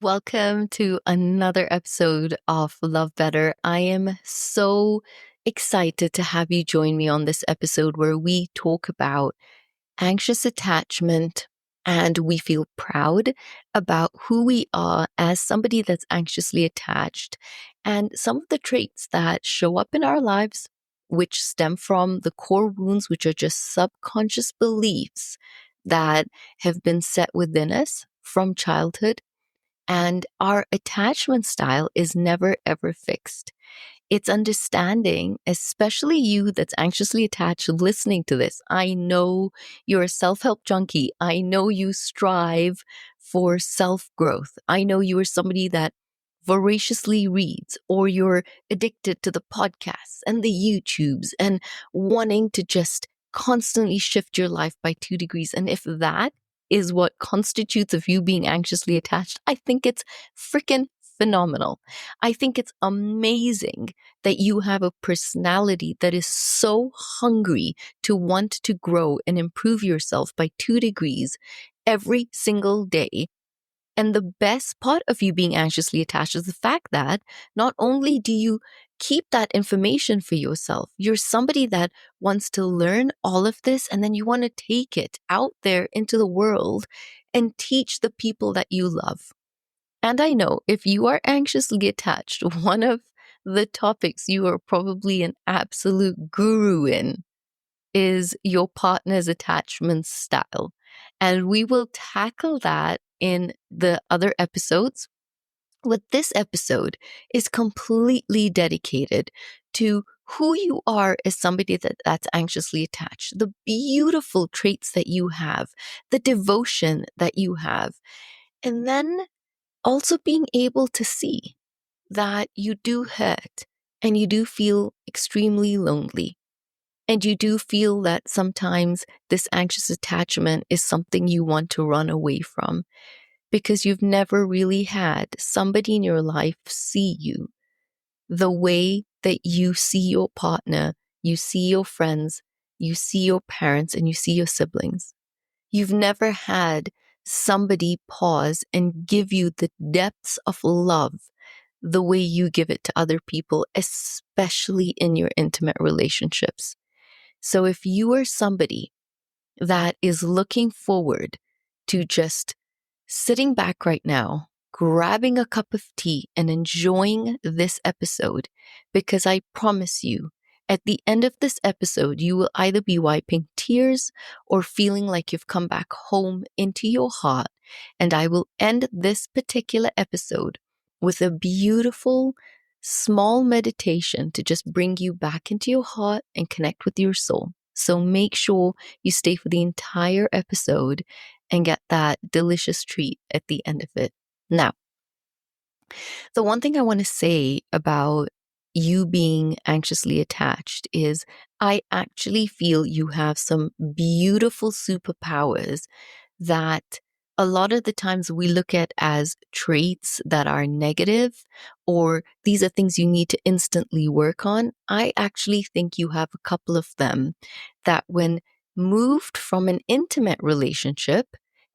Welcome to another episode of Love Better. I am so excited to have you join me on this episode where we talk about anxious attachment and we feel proud about who we are as somebody that's anxiously attached and some of the traits that show up in our lives, which stem from the core wounds, which are just subconscious beliefs that have been set within us from childhood, and our attachment style is never ever fixed. It's understanding, especially you that's anxiously attached listening to this. I know you're a self help junkie. I know you strive for self growth. I know you are somebody that voraciously reads, or you're addicted to the podcasts and the YouTubes and wanting to just constantly shift your life by 2 degrees. And if that is what constitutes of you being anxiously attached, I think it's freaking phenomenal. I think it's amazing that you have a personality that is so hungry to want to grow and improve yourself by 2 degrees every single day. And the best part of you being anxiously attached is the fact that not only do you keep that information for yourself, you're somebody that wants to learn all of this and then you want to take it out there into the world and teach the people that you love. And I know if you are anxiously attached, one of the topics you are probably an absolute guru in is your partner's attachment style. And we will tackle that in the other episodes. But this episode is completely dedicated to who you are as somebody that's anxiously attached, the beautiful traits that you have, the devotion that you have, and then also being able to see that you do hurt and you do feel extremely lonely. And you do feel that sometimes this anxious attachment is something you want to run away from because you've never really had somebody in your life see you the way that you see your partner, you see your friends, you see your parents, and you see your siblings. You've never had somebody pause and give you the depths of love the way you give it to other people, especially in your intimate relationships. So if you are somebody that is looking forward to just sitting back right now, grabbing a cup of tea and enjoying this episode, because I promise you, at the end of this episode, you will either be wiping tears or feeling like you've come back home into your heart. And I will end this particular episode with a beautiful, small meditation to just bring you back into your heart and connect with your soul. So make sure you stay for the entire episode and get that delicious treat at the end of it. Now, the one thing I want to say about you being anxiously attached is I actually feel you have some beautiful superpowers that a lot of the times we look at as traits that are negative, or these are things you need to instantly work on. I actually think you have a couple of them that, when moved from an intimate relationship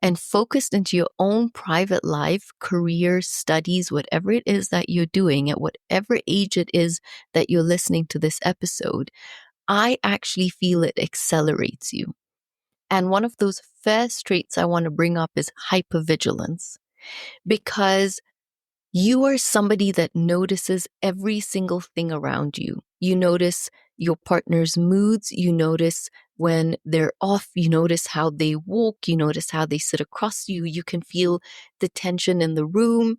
and focused into your own private life, career, studies, whatever it is that you're doing, at whatever age it is that you're listening to this episode, I actually feel it accelerates you. And one of those first traits I want to bring up is hypervigilance, because you are somebody that notices every single thing around you. You notice your partner's moods. You notice when they're off. You notice how they walk. You notice how they sit across you. You can feel the tension in the room.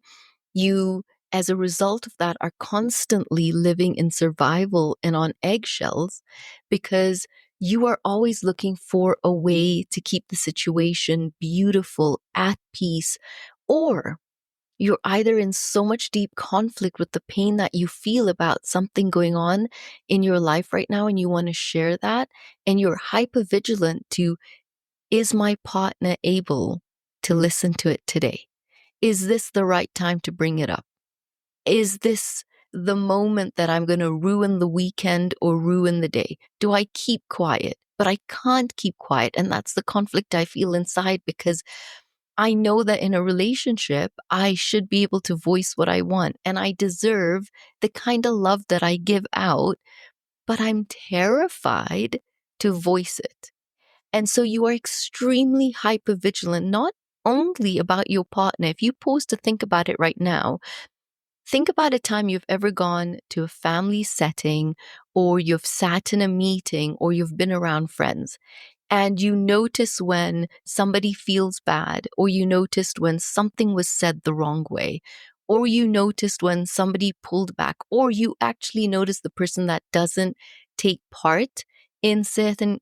You, as a result of that, are constantly living in survival and on eggshells because you are always looking for a way to keep the situation beautiful, at peace, or you're either in so much deep conflict with the pain that you feel about something going on in your life right now and you want to share that, and you're hyper vigilant to, is my partner able to listen to it today? Is this the right time to bring it up? Is this the moment that I'm going to ruin the weekend or ruin the day? Do I keep quiet? But I can't keep quiet. And that's the conflict I feel inside because I know that in a relationship, I should be able to voice what I want and I deserve the kind of love that I give out, but I'm terrified to voice it. And so you are extremely hypervigilant, not only about your partner. If you pause to think about it right now, think about a time you've ever gone to a family setting, or you've sat in a meeting, or you've been around friends, and you notice when somebody feels bad, or you noticed when something was said the wrong way, or you noticed when somebody pulled back, or you actually noticed the person that doesn't take part in certain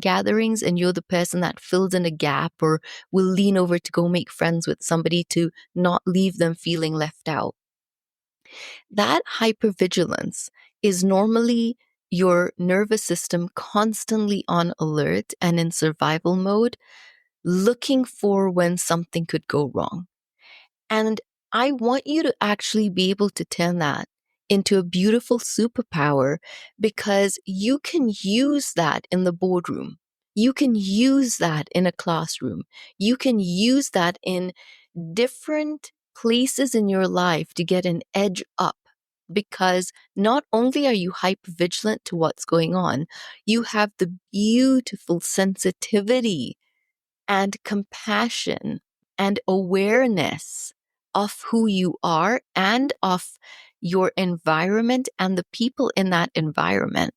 gatherings, and you're the person that fills in a gap or will lean over to go make friends with somebody to not leave them feeling left out. That hypervigilance is normally your nervous system constantly on alert and in survival mode, looking for when something could go wrong. And I want you to actually be able to turn that into a beautiful superpower, because you can use that in the boardroom. You can use that in a classroom. You can use that in different places in your life to get an edge up, because not only are you hyper vigilant to what's going on, you have the beautiful sensitivity and compassion and awareness of who you are and of your environment and the people in that environment.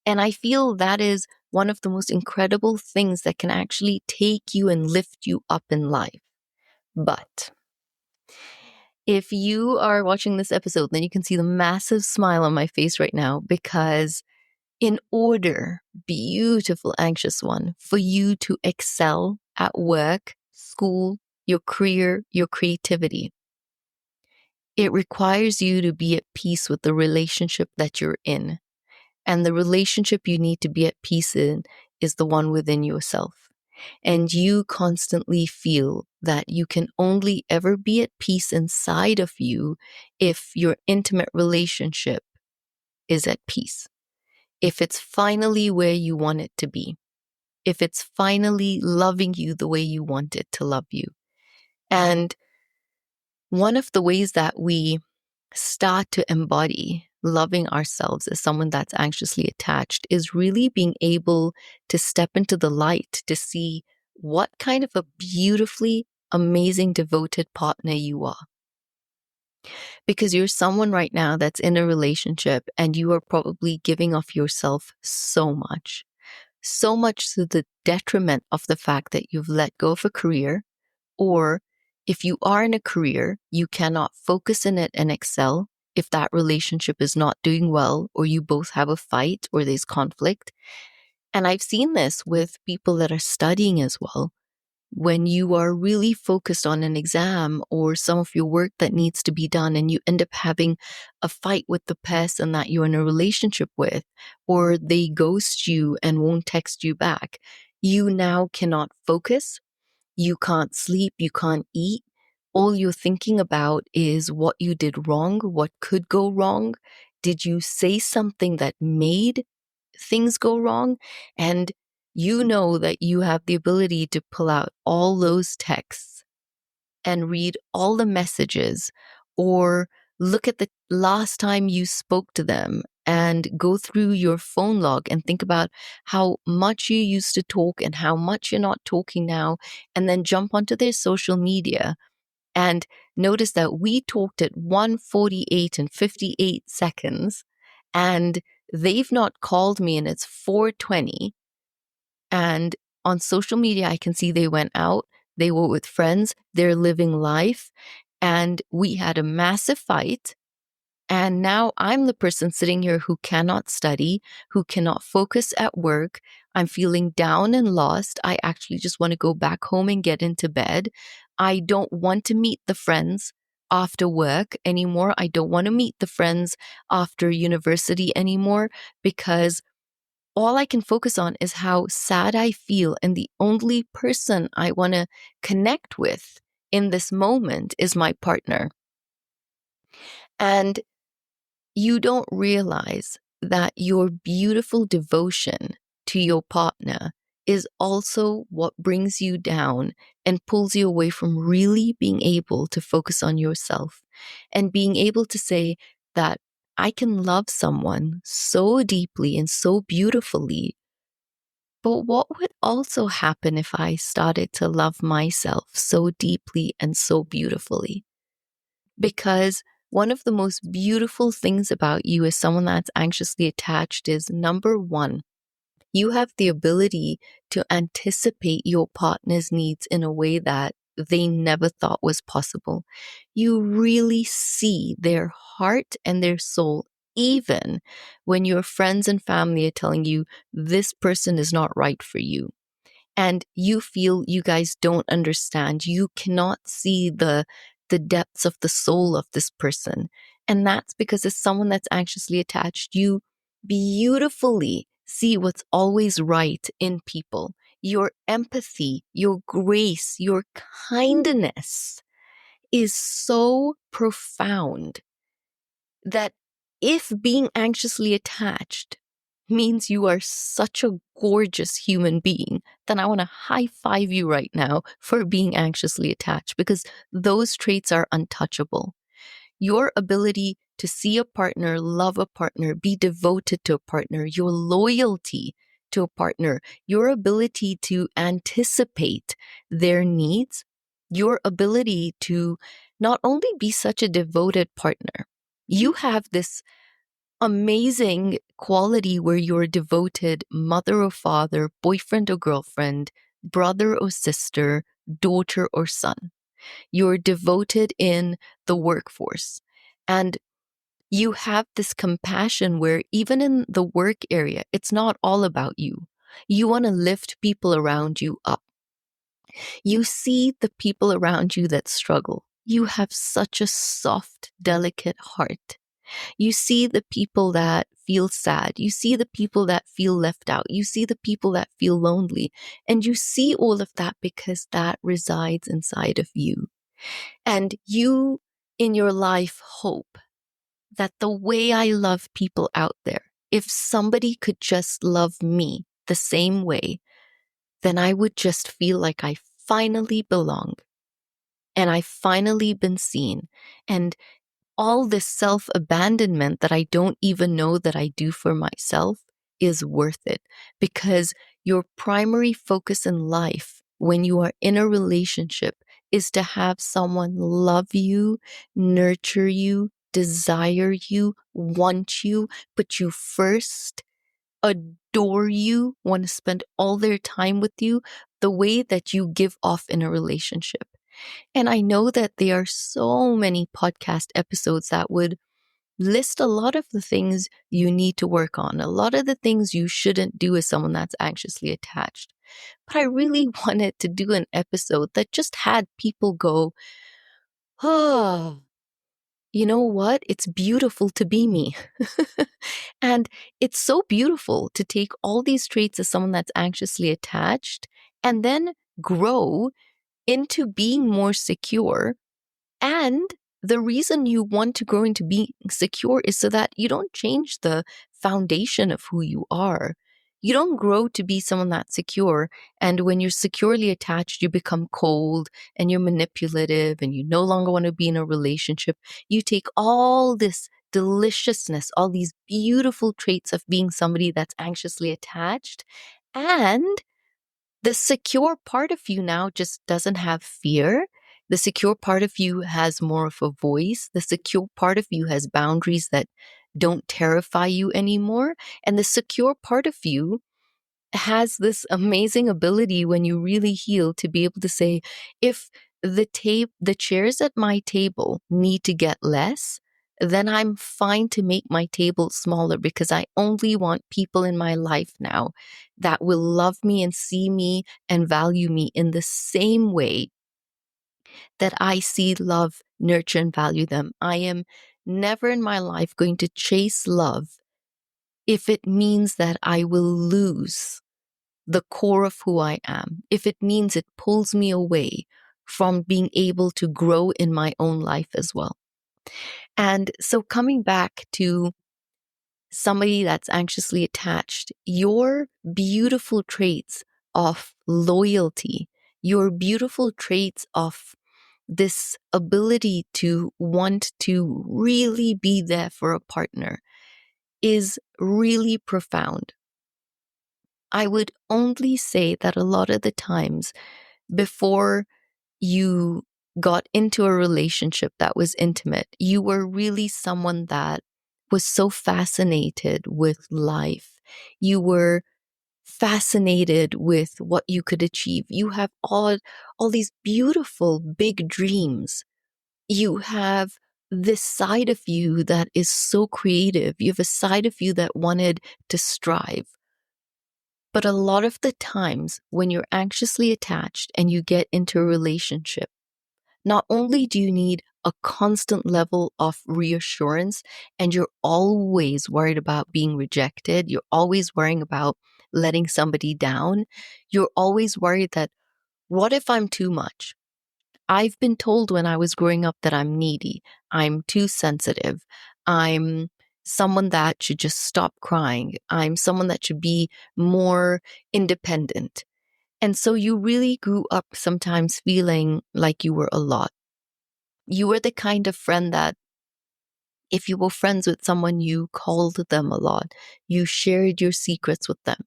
And I feel that is one of the most incredible things that can actually take you and lift you up in life. But if you are watching this episode, then you can see the massive smile on my face right now, because in order, beautiful anxious one, for you to excel at work, school, your career, your creativity, it requires you to be at peace with the relationship that you're in. And the relationship you need to be at peace in is the one within yourself. And you constantly feel that you can only ever be at peace inside of you if your intimate relationship is at peace. If it's finally where you want it to be. If it's finally loving you the way you want it to love you. And one of the ways that we start to embody loving ourselves as someone that's anxiously attached is really being able to step into the light to see what kind of a beautifully amazing, devoted partner you are. Because you're someone right now that's in a relationship and you are probably giving of yourself so much to the detriment of the fact that you've let go of a career, or if you are in a career, you cannot focus in it and excel if that relationship is not doing well, or you both have a fight or there's conflict. And I've seen this with people that are studying as well. When you are really focused on an exam or some of your work that needs to be done, and you end up having a fight with the person that you're in a relationship with, or they ghost you and won't text you back, you now cannot focus. You can't sleep, you can't eat. All you're thinking about is what you did wrong, what could go wrong. Did you say something that made things go wrong? And you know that you have the ability to pull out all those texts and read all the messages, or look at the last time you spoke to them and go through your phone log and think about how much you used to talk and how much you're not talking now, and then jump onto their social media and notice that we talked at 1:48 and 58 seconds and they've not called me and it's 4:20. And on social media, I can see they went out, they were with friends, they're living life, and we had a massive fight. And now I'm the person sitting here who cannot study, who cannot focus at work. I'm feeling down and lost. I actually just want to go back home and get into bed. I don't want to meet the friends after work anymore. I don't want to meet the friends after university anymore, because all I can focus on is how sad I feel. And the only person I want to connect with in this moment is my partner. And you don't realize that your beautiful devotion to your partner is also what brings you down and pulls you away from really being able to focus on yourself and being able to say that I can love someone so deeply and so beautifully. But what would also happen if I started to love myself so deeply and so beautifully? Because one of the most beautiful things about you as someone that's anxiously attached is, number one, you have the ability to anticipate your partner's needs in a way that they never thought was possible. You really see their heart and their soul, even when your friends and family are telling you this person is not right for you. And you feel you guys don't understand. You cannot see the depths of the soul of this person. And that's because as someone that's anxiously attached, you beautifully see what's always right in people. Your empathy, your grace, your kindness is so profound that if being anxiously attached means you are such a gorgeous human being, then I want to high five you right now for being anxiously attached, because those traits are untouchable. Your ability to see a partner, love a partner, be devoted to a partner, your loyalty to a partner, your ability to anticipate their needs, your ability to not only be such a devoted partner, you have this amazing quality where you're a devoted mother or father, boyfriend or girlfriend, brother or sister, daughter or son. You're devoted in the workforce. And you have this compassion where even in the work area, it's not all about you. You want to lift people around you up. You see the people around you that struggle. You have such a soft, delicate heart. You see the people that feel sad. You see the people that feel left out. You see the people that feel lonely. And you see all of that because that resides inside of you. And you in your life hope that the way I love people out there, if somebody could just love me the same way, then I would just feel like I finally belong and I've finally been seen. And all this self abandonment that I don't even know that I do for myself is worth it, because your primary focus in life when you are in a relationship is to have someone love you, nurture you, desire you, want you, put you first, adore you, want to spend all their time with you the way that you give off in a relationship. And I know that there are so many podcast episodes that would list a lot of the things you need to work on, a lot of the things you shouldn't do as someone that's anxiously attached. But I really wanted to do an episode that just had people go, oh, you know what? It's beautiful to be me. And it's so beautiful to take all these traits as someone that's anxiously attached and then grow into being more secure. And the reason you want to grow into being secure is so that you don't change the foundation of who you are. You don't grow to be someone that's secure. And when you're securely attached, you become cold and you're manipulative and you no longer want to be in a relationship. You take all this deliciousness, all these beautiful traits of being somebody that's anxiously attached, and the secure part of you now just doesn't have fear. The secure part of you has more of a voice. The secure part of you has boundaries that don't terrify you anymore. And the secure part of you has this amazing ability when you really heal to be able to say, if the chairs at my table need to get less, then I'm fine to make my table smaller, because I only want people in my life now that will love me and see me and value me in the same way that I see, love, nurture, and value them. I am never in my life going to chase love if it means that I will lose the core of who I am, if it means it pulls me away from being able to grow in my own life as well. And so coming back to somebody that's anxiously attached, your beautiful traits of loyalty, your beautiful traits of this ability to want to really be there for a partner is really profound. I would only say that a lot of the times before you got into a relationship that was intimate, you were really someone that was so fascinated with life. You were fascinated with what you could achieve. You have all these beautiful big dreams. You have this side of you that is so creative. You have a side of you that wanted to strive. But a lot of the times when you're anxiously attached and you get into a relationship, not only do you need a constant level of reassurance and you're always worried about being rejected, you're always worrying about letting somebody down, you're always worried that, what if I'm too much? I've been told when I was growing up that I'm needy, I'm too sensitive, I'm someone that should just stop crying, I'm someone that should be more independent. And so you really grew up sometimes feeling like you were a lot. You were the kind of friend that if you were friends with someone, you called them a lot. You shared your secrets with them.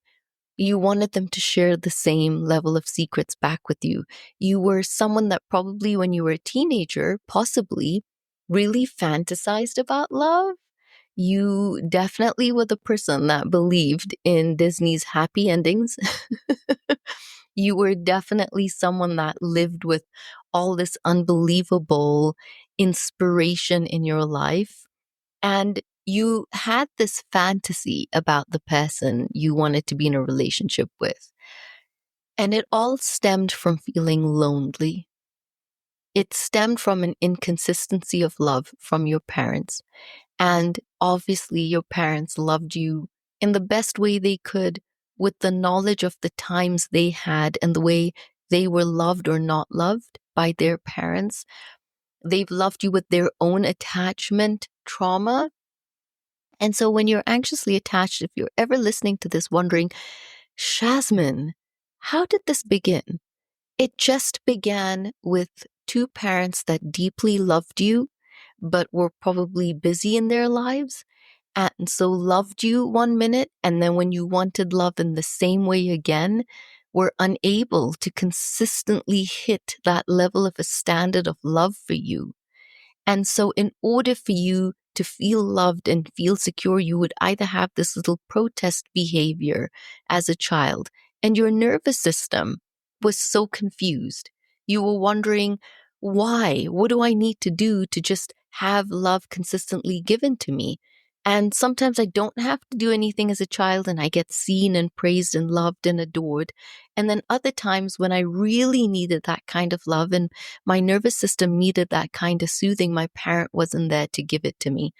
You wanted them to share the same level of secrets back with you. You were someone that probably when you were a teenager, possibly really fantasized about love. You definitely were the person that believed in Disney's happy endings. You were definitely someone that lived with all this unbelievable inspiration in your life. And you had this fantasy about the person you wanted to be in a relationship with. And it all stemmed from feeling lonely. It stemmed from an inconsistency of love from your parents. And obviously, your parents loved you in the best way they could with the knowledge of the times they had and the way they were loved or not loved by their parents. They've loved you with their own attachment trauma. And so when you're anxiously attached, if you're ever listening to this wondering, Shasmin, how did this begin? It just began with two parents that deeply loved you, but were probably busy in their lives. And so loved you one minute, and then when you wanted love in the same way again, were unable to consistently hit that level of a standard of love for you. And so, in order for you to feel loved and feel secure, you would either have this little protest behavior as a child, and your nervous system was so confused. You were wondering, why? What do I need to do to just have love consistently given to me? And sometimes I don't have to do anything as a child, and I get seen and praised and loved and adored. And then other times when I really needed that kind of love and my nervous system needed that kind of soothing, my parent wasn't there to give it to me.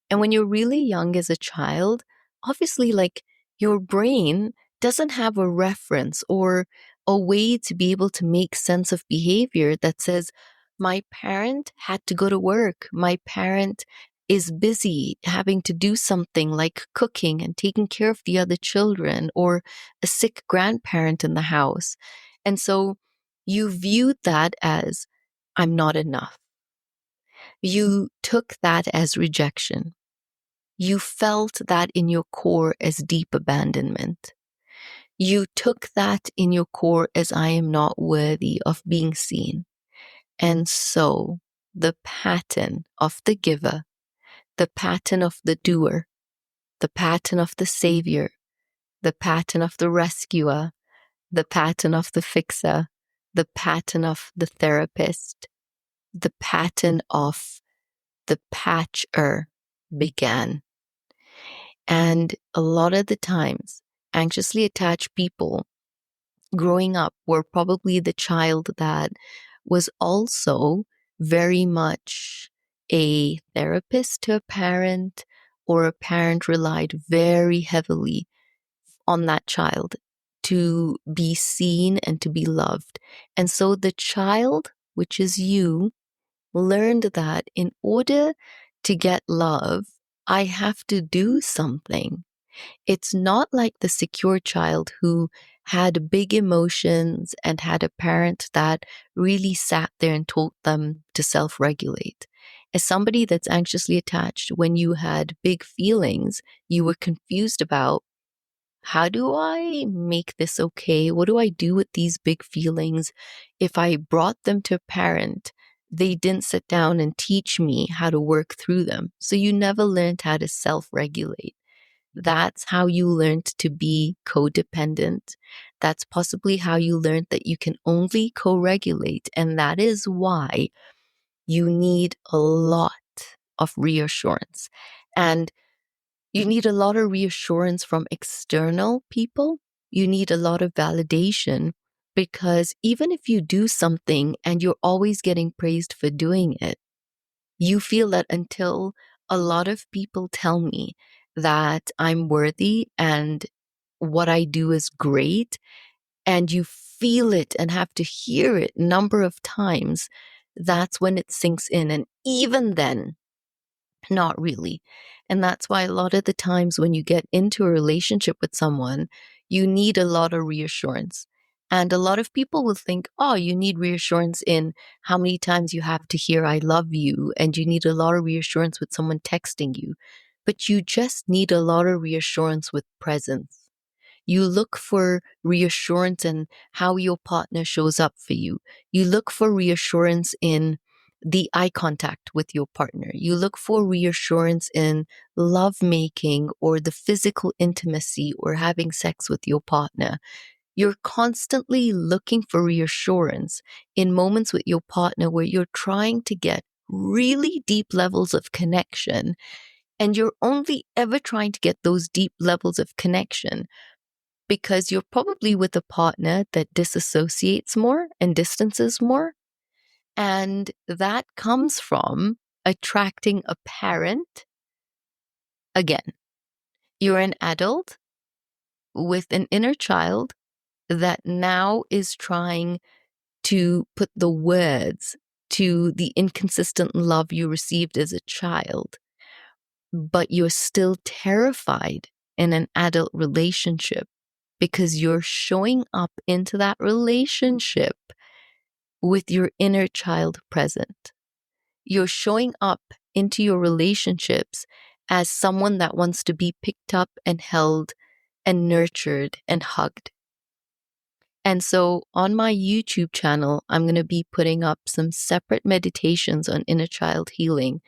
And when you're really young as a child, obviously, like your brain doesn't have a reference or a way to be able to make sense of behavior that says, my parent had to go to work. My parent is busy having to do something like cooking and taking care of the other children or a sick grandparent in the house. And so you viewed that as, I'm not enough. You took that as rejection. You felt that in your core as deep abandonment. You took that in your core as I am not worthy of being seen. And so the pattern of the giver, the pattern of the doer, the pattern of the savior, the pattern of the rescuer, the pattern of the fixer, the pattern of the therapist, the pattern of the patcher began. And a lot of the times, anxiously attached people growing up were probably the child that was also very much a therapist to a parent, or a parent relied very heavily on that child to be seen and to be loved. And so the child, which is you, learned that in order to get love, I have to do something. It's not like the secure child who had big emotions and had a parent that really sat there and told them to self-regulate. As somebody that's anxiously attached, when you had big feelings, you were confused about, how do I make this okay? What do I do with these big feelings? If I brought them to a parent, they didn't sit down and teach me how to work through them. So you never learned how to self-regulate. That's how you learned to be codependent. That's possibly how you learned that you can only co-regulate. And that is why you need a lot of reassurance. And you need a lot of reassurance from external people. You need a lot of validation, because even if you do something and you're always getting praised for doing it, you feel that until a lot of people tell me that I'm worthy and what I do is great, and you feel it and have to hear it a number of times, that's when it sinks in. And even then, not really. And that's why a lot of the times when you get into a relationship with someone, you need a lot of reassurance. And a lot of people will think, oh, you need reassurance in how many times you have to hear I love you, and you need a lot of reassurance with someone texting you. But you just need a lot of reassurance with presence. You look for reassurance in how your partner shows up for you. You look for reassurance in the eye contact with your partner. You look for reassurance in lovemaking or the physical intimacy or having sex with your partner. You're constantly looking for reassurance in moments with your partner where you're trying to get really deep levels of connection. And you're only ever trying to get those deep levels of connection because you're probably with a partner that disassociates more and distances more. And that comes from attracting a parent. Again, you're an adult with an inner child that now is trying to put the words to the inconsistent love you received as a child, but you're still terrified in an adult relationship because you're showing up into that relationship with your inner child present. You're showing up into your relationships as someone that wants to be picked up and held and nurtured and hugged. And so on my YouTube channel, I'm going to be putting up some separate meditations on inner child healing,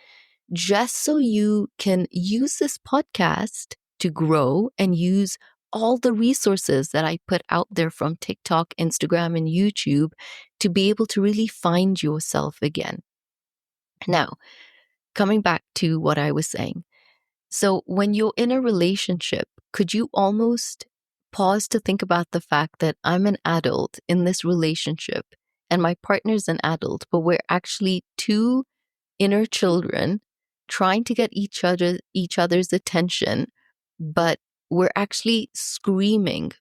just so you can use this podcast to grow and use all the resources that I put out there from TikTok, Instagram, and YouTube to be able to really find yourself again. Now, coming back to what I was saying. So when you're in a relationship, could you almost pause to think about the fact that I'm an adult in this relationship and my partner's an adult, but we're actually two inner children trying to get each other's attention, but we're actually screaming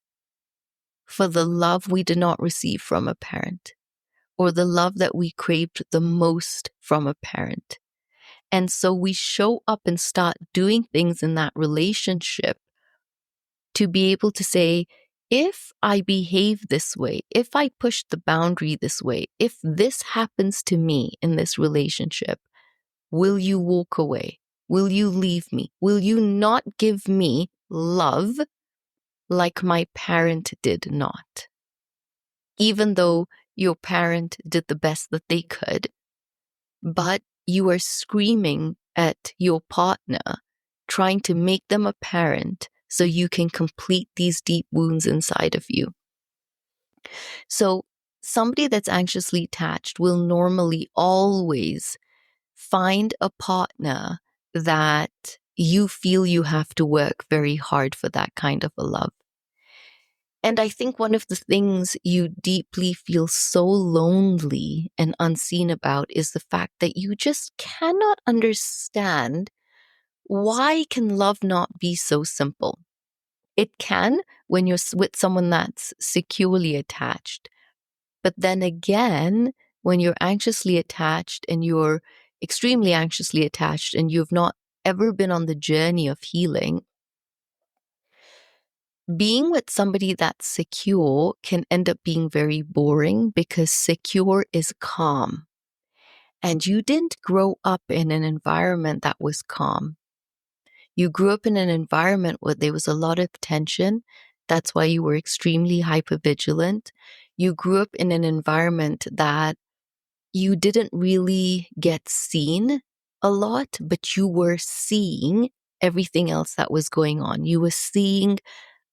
for the love we did not receive from a parent, or the love that we craved the most from a parent. And so we show up and start doing things in that relationship to be able to say, if I behave this way, if I push the boundary this way, if this happens to me in this relationship, will you walk away? Will you leave me? Will you not give me love like my parent did not? Even though your parent did the best that they could, but you are screaming at your partner, trying to make them a parent so you can complete these deep wounds inside of you. So somebody that's anxiously attached will normally always find a partner that you feel you have to work very hard for that kind of a love. And I think one of the things you deeply feel so lonely and unseen about is the fact that you just cannot understand, why can love not be so simple? It can when you're with someone that's securely attached. But then again, when you're anxiously attached and you're extremely anxiously attached and you've not ever been on the journey of healing, being with somebody that's secure can end up being very boring because secure is calm. And you didn't grow up in an environment that was calm. You grew up in an environment where there was a lot of tension. That's why you were extremely hypervigilant. You grew up in an environment that you didn't really get seen a lot, but you were seeing everything else that was going on. You were seeing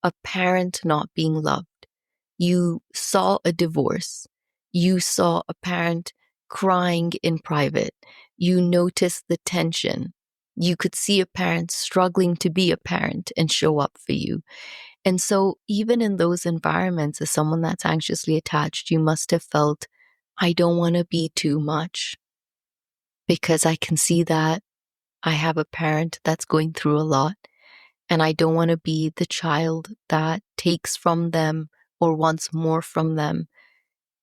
a parent not being loved. You saw a divorce. You saw a parent crying in private. You noticed the tension. You could see a parent struggling to be a parent and show up for you. And so, even in those environments, as someone that's anxiously attached, you must have felt, I don't want to be too much because I can see that I have a parent that's going through a lot. And I don't want to be the child that takes from them or wants more from them.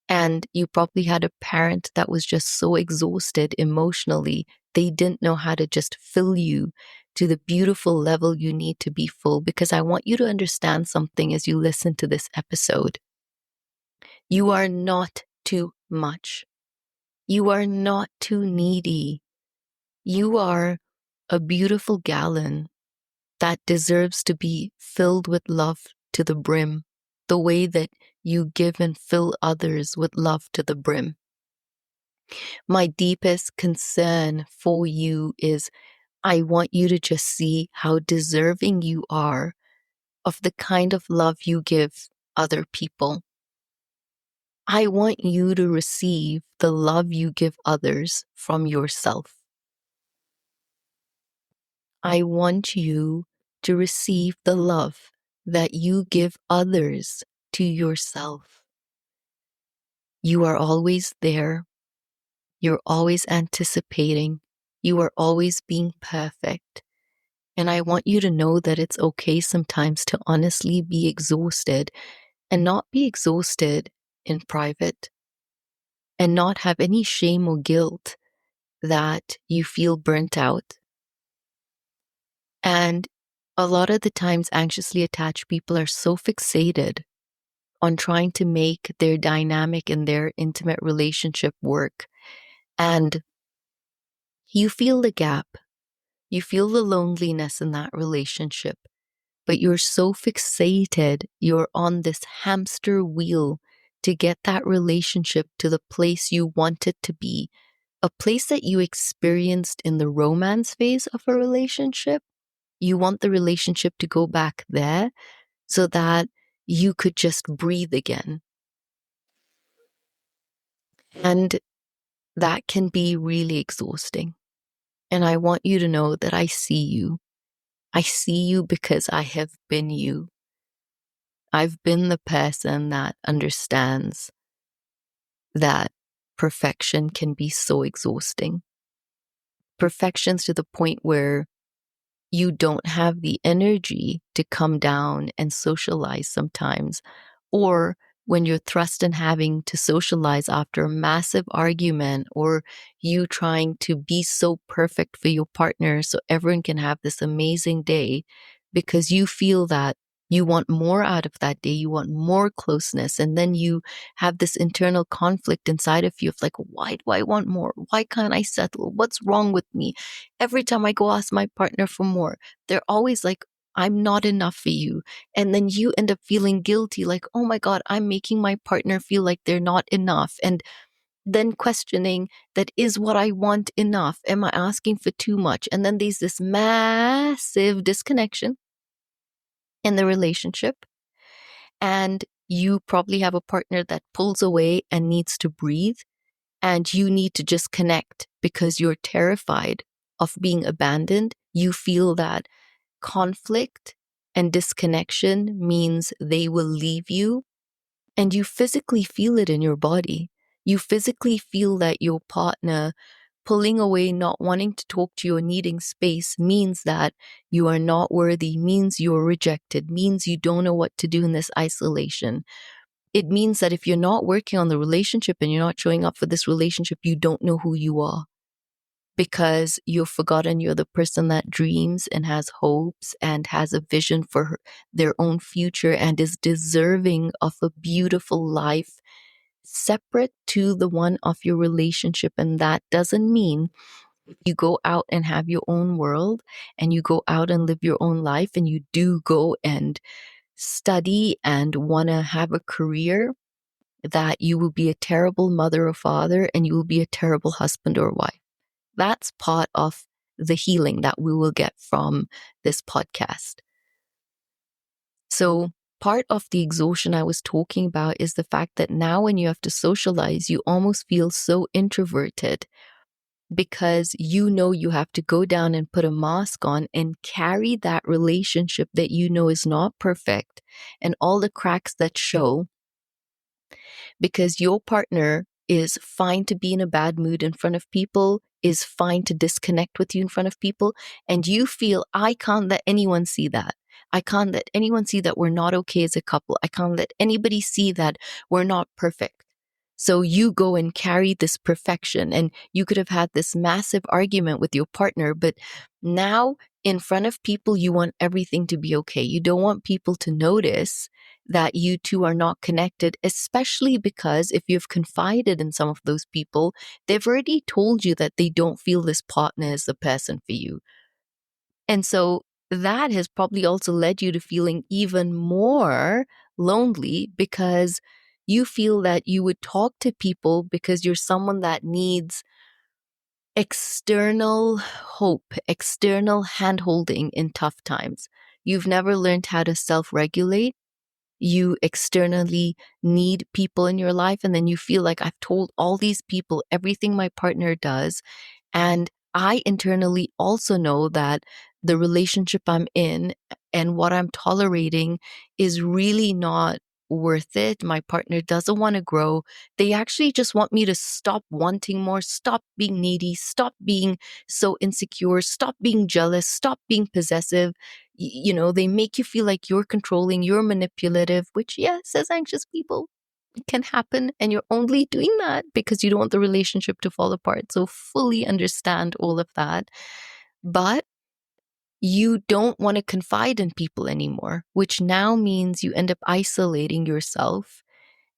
And you probably had a parent that was just so exhausted emotionally, they didn't know how to just fill you to the beautiful level you need to be full. Because I want you to understand something as you listen to this episode. You are not too much. You are not too needy. You are a beautiful gallon that deserves to be filled with love to the brim, the way that you give and fill others with love to the brim. My deepest concern for you is I want you to just see how deserving you are of the kind of love you give other people. I want you to receive the love you give others from yourself. I want you to receive the love that you give others to yourself. You are always there. You're always anticipating. You are always being perfect. And I want you to know that it's okay sometimes to honestly be exhausted and not be exhausted in private and not have any shame or guilt that you feel burnt out. And a lot of the times, anxiously attached people are so fixated on trying to make their dynamic and their intimate relationship work. And you feel the gap. You feel the loneliness in that relationship. But you're so fixated. You're on this hamster wheel to get that relationship to the place you want it to be. A place that you experienced in the romance phase of a relationship. You want the relationship to go back there so that you could just breathe again. And that can be really exhausting. And I want you to know that I see you. I see you because I have been you. I've been the person that understands that perfection can be so exhausting. Perfection's to the point where you don't have the energy to come down and socialize sometimes, or when you're thrust in having to socialize after a massive argument, or you trying to be so perfect for your partner so everyone can have this amazing day because you feel that you want more out of that day, you want more closeness, and then you have this internal conflict inside of you of like, why do I want more? Why can't I settle? What's wrong with me? Every time I go ask my partner for more, they're always like, I'm not enough for you. And then you end up feeling guilty, like, oh my God, I'm making my partner feel like they're not enough. And then questioning that, is what I want enough? Am I asking for too much? And then there's this massive disconnection in the relationship. And you probably have a partner that pulls away and needs to breathe. And you need to just connect because you're terrified of being abandoned. You feel that conflict and disconnection means they will leave you, and you physically feel it in your body. You physically feel that your partner pulling away, not wanting to talk to you, or needing space means that you are not worthy, means you're rejected, means you don't know what to do in this isolation. It means that if you're not working on the relationship and you're not showing up for this relationship, you don't know who you are. because you've forgotten you're the person that dreams and has hopes and has a vision for their own future and is deserving of a beautiful life separate to the one of your relationship. And that doesn't mean you go out and have your own world and you go out and live your own life and you do go and study and want to have a career, that you will be a terrible mother or father and you will be a terrible husband or wife. That's part of the healing that we will get from this podcast. So part of the exhaustion I was talking about is the fact that now when you have to socialize, you almost feel so introverted because you know you have to go down and put a mask on and carry that relationship that you know is not perfect and all the cracks that show, because your partner is fine to be in a bad mood in front of people, is fine to disconnect with you in front of people, and you feel, I can't let anyone see that. I can't let anyone see that we're not okay as a couple. I can't let anybody see that we're not perfect. So you go and carry this perfection, and you could have had this massive argument with your partner, but now in front of people, you want everything to be okay. You don't want people to notice that you two are not connected, especially because if you've confided in some of those people, they've already told you that they don't feel this partner is the person for you. And so that has probably also led you to feeling even more lonely because you feel that you would talk to people because you're someone that needs external hope, external handholding in tough times. You've never learned how to self-regulate. You externally need people in your life, and then you feel like, I've told all these people everything my partner does, and I internally also know that the relationship I'm in and what I'm tolerating is really not worth it. My partner doesn't want to grow. They actually just want me to stop wanting more, stop being needy, stop being so insecure, stop being jealous, stop being possessive. They make you feel like you're controlling, you're manipulative, which, yes, as anxious people, it can happen. And you're only doing that because you don't want the relationship to fall apart. So fully understand all of that. But you don't want to confide in people anymore, which now means you end up isolating yourself.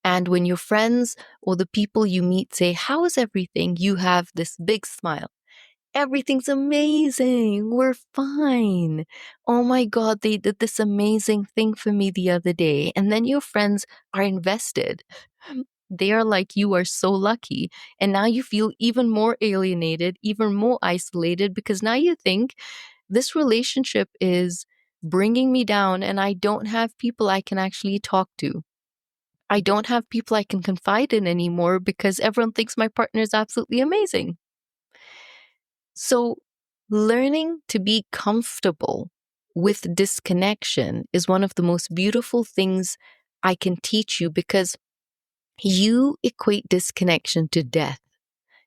And when your friends or the people you meet say, how is everything? You have this big smile. Everything's amazing. We're fine. Oh my God, they did this amazing thing for me the other day. And then your friends are invested. They are like, you are so lucky. And now you feel even more alienated, even more isolated, because now you think this relationship is bringing me down and I don't have people I can actually talk to. I don't have people I can confide in anymore because everyone thinks my partner is absolutely amazing. So, learning to be comfortable with disconnection is one of the most beautiful things I can teach you, because you equate disconnection to death.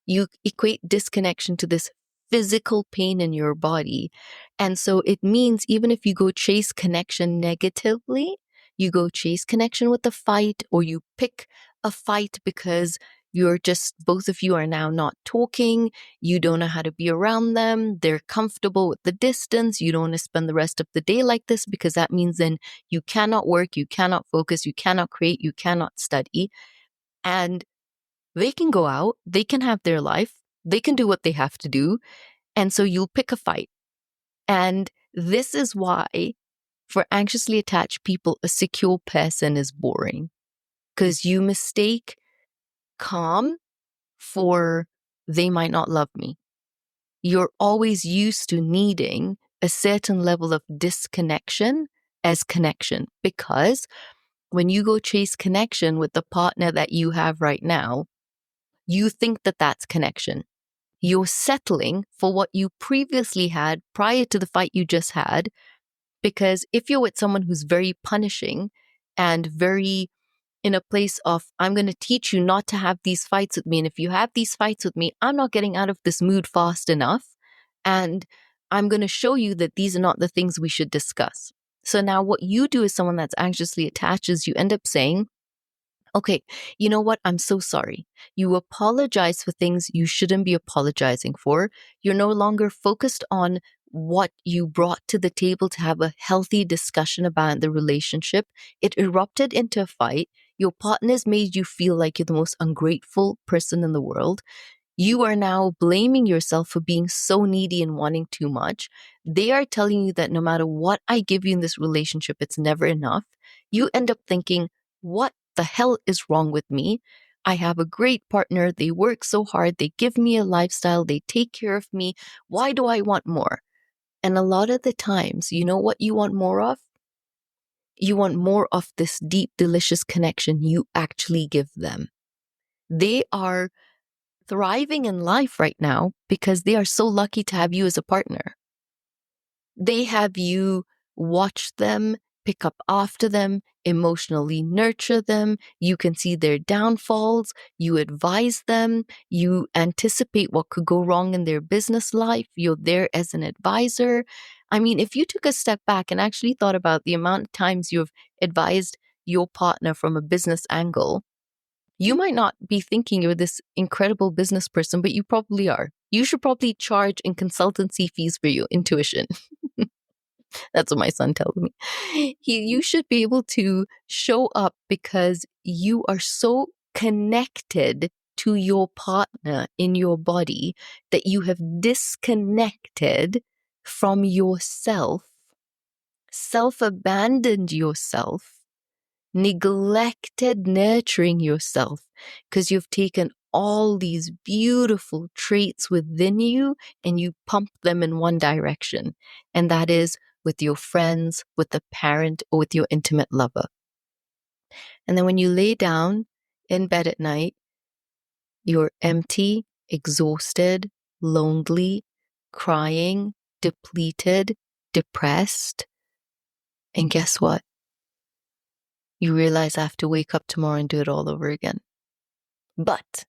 You equate disconnection to this physical pain in your body. And so it means even if you go chase connection negatively, you go chase connection with a fight, or you pick a fight because you're just, both of you are now not talking. You don't know how to be around them. They're comfortable with the distance. You don't want to spend the rest of the day like this because that means then you cannot work, you cannot focus, you cannot create, you cannot study. And they can go out, they can have their life, they can do what they have to do. And so you'll pick a fight. And this is why, for anxiously attached people, a secure person is boring, because you mistake calm for they might not love me. You're always used to needing a certain level of disconnection as connection, because when you go chase connection with the partner that you have right now, you think that that's connection. You're settling for what you previously had prior to the fight you just had. Because if you're with someone who's very punishing and very in a place of, I'm going to teach you not to have these fights with me. And if you have these fights with me, I'm not getting out of this mood fast enough. And I'm going to show you that these are not the things we should discuss. So now what you do as someone that's anxiously attached is you end up saying, Okay, you know what? I'm so sorry. You apologize for things you shouldn't be apologizing for. You're no longer focused on what you brought to the table to have a healthy discussion about the relationship. It erupted into a fight. Your partners made you feel like you're the most ungrateful person in the world. You are now blaming yourself for being so needy and wanting too much. They are telling you that no matter what I give you in this relationship, it's never enough. You end up thinking, what the hell is wrong with me? I have a great partner. They work so hard. They give me a lifestyle. They take care of me. Why do I want more? And a lot of the times, you know what you want more of? You want more of this deep, delicious connection you actually give them. They are thriving in life right now because they are so lucky to have you as a partner. They have you watch them, pick up after them, emotionally nurture them. You can see their downfalls. You advise them. You anticipate what could go wrong in their business life. You're there as an advisor. I mean, if you took a step back and actually thought about the amount of times you've advised your partner from a business angle, you might not be thinking you're this incredible business person, but you probably are. You should probably charge in consultancy fees for your intuition. That's what my son tells me. You should be able to show up because you are so connected to your partner in your body that you have disconnected from yourself, self-abandoned yourself, neglected nurturing yourself because you've taken all these beautiful traits within you and you pump them in one direction. And that is with your friends, with a parent, or with your intimate lover. And then when you lay down in bed at night, you're empty, exhausted, lonely, crying, depleted, depressed. And guess what? You realize I have to wake up tomorrow and do it all over again. But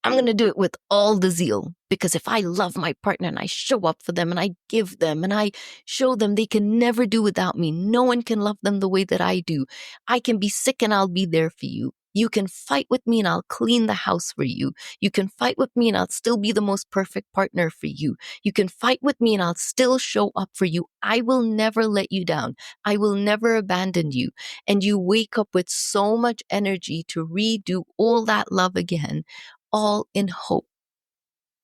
I'm going to do it with all the zeal because if I love my partner and I show up for them and I give them and I show them they can never do without me, no one can love them the way that I do. I can be sick and I'll be there for you. You can fight with me and I'll clean the house for you. You can fight with me and I'll still be the most perfect partner for you. You can fight with me and I'll still show up for you. I will never let you down. I will never abandon you. And you wake up with so much energy to redo all that love again, all in hope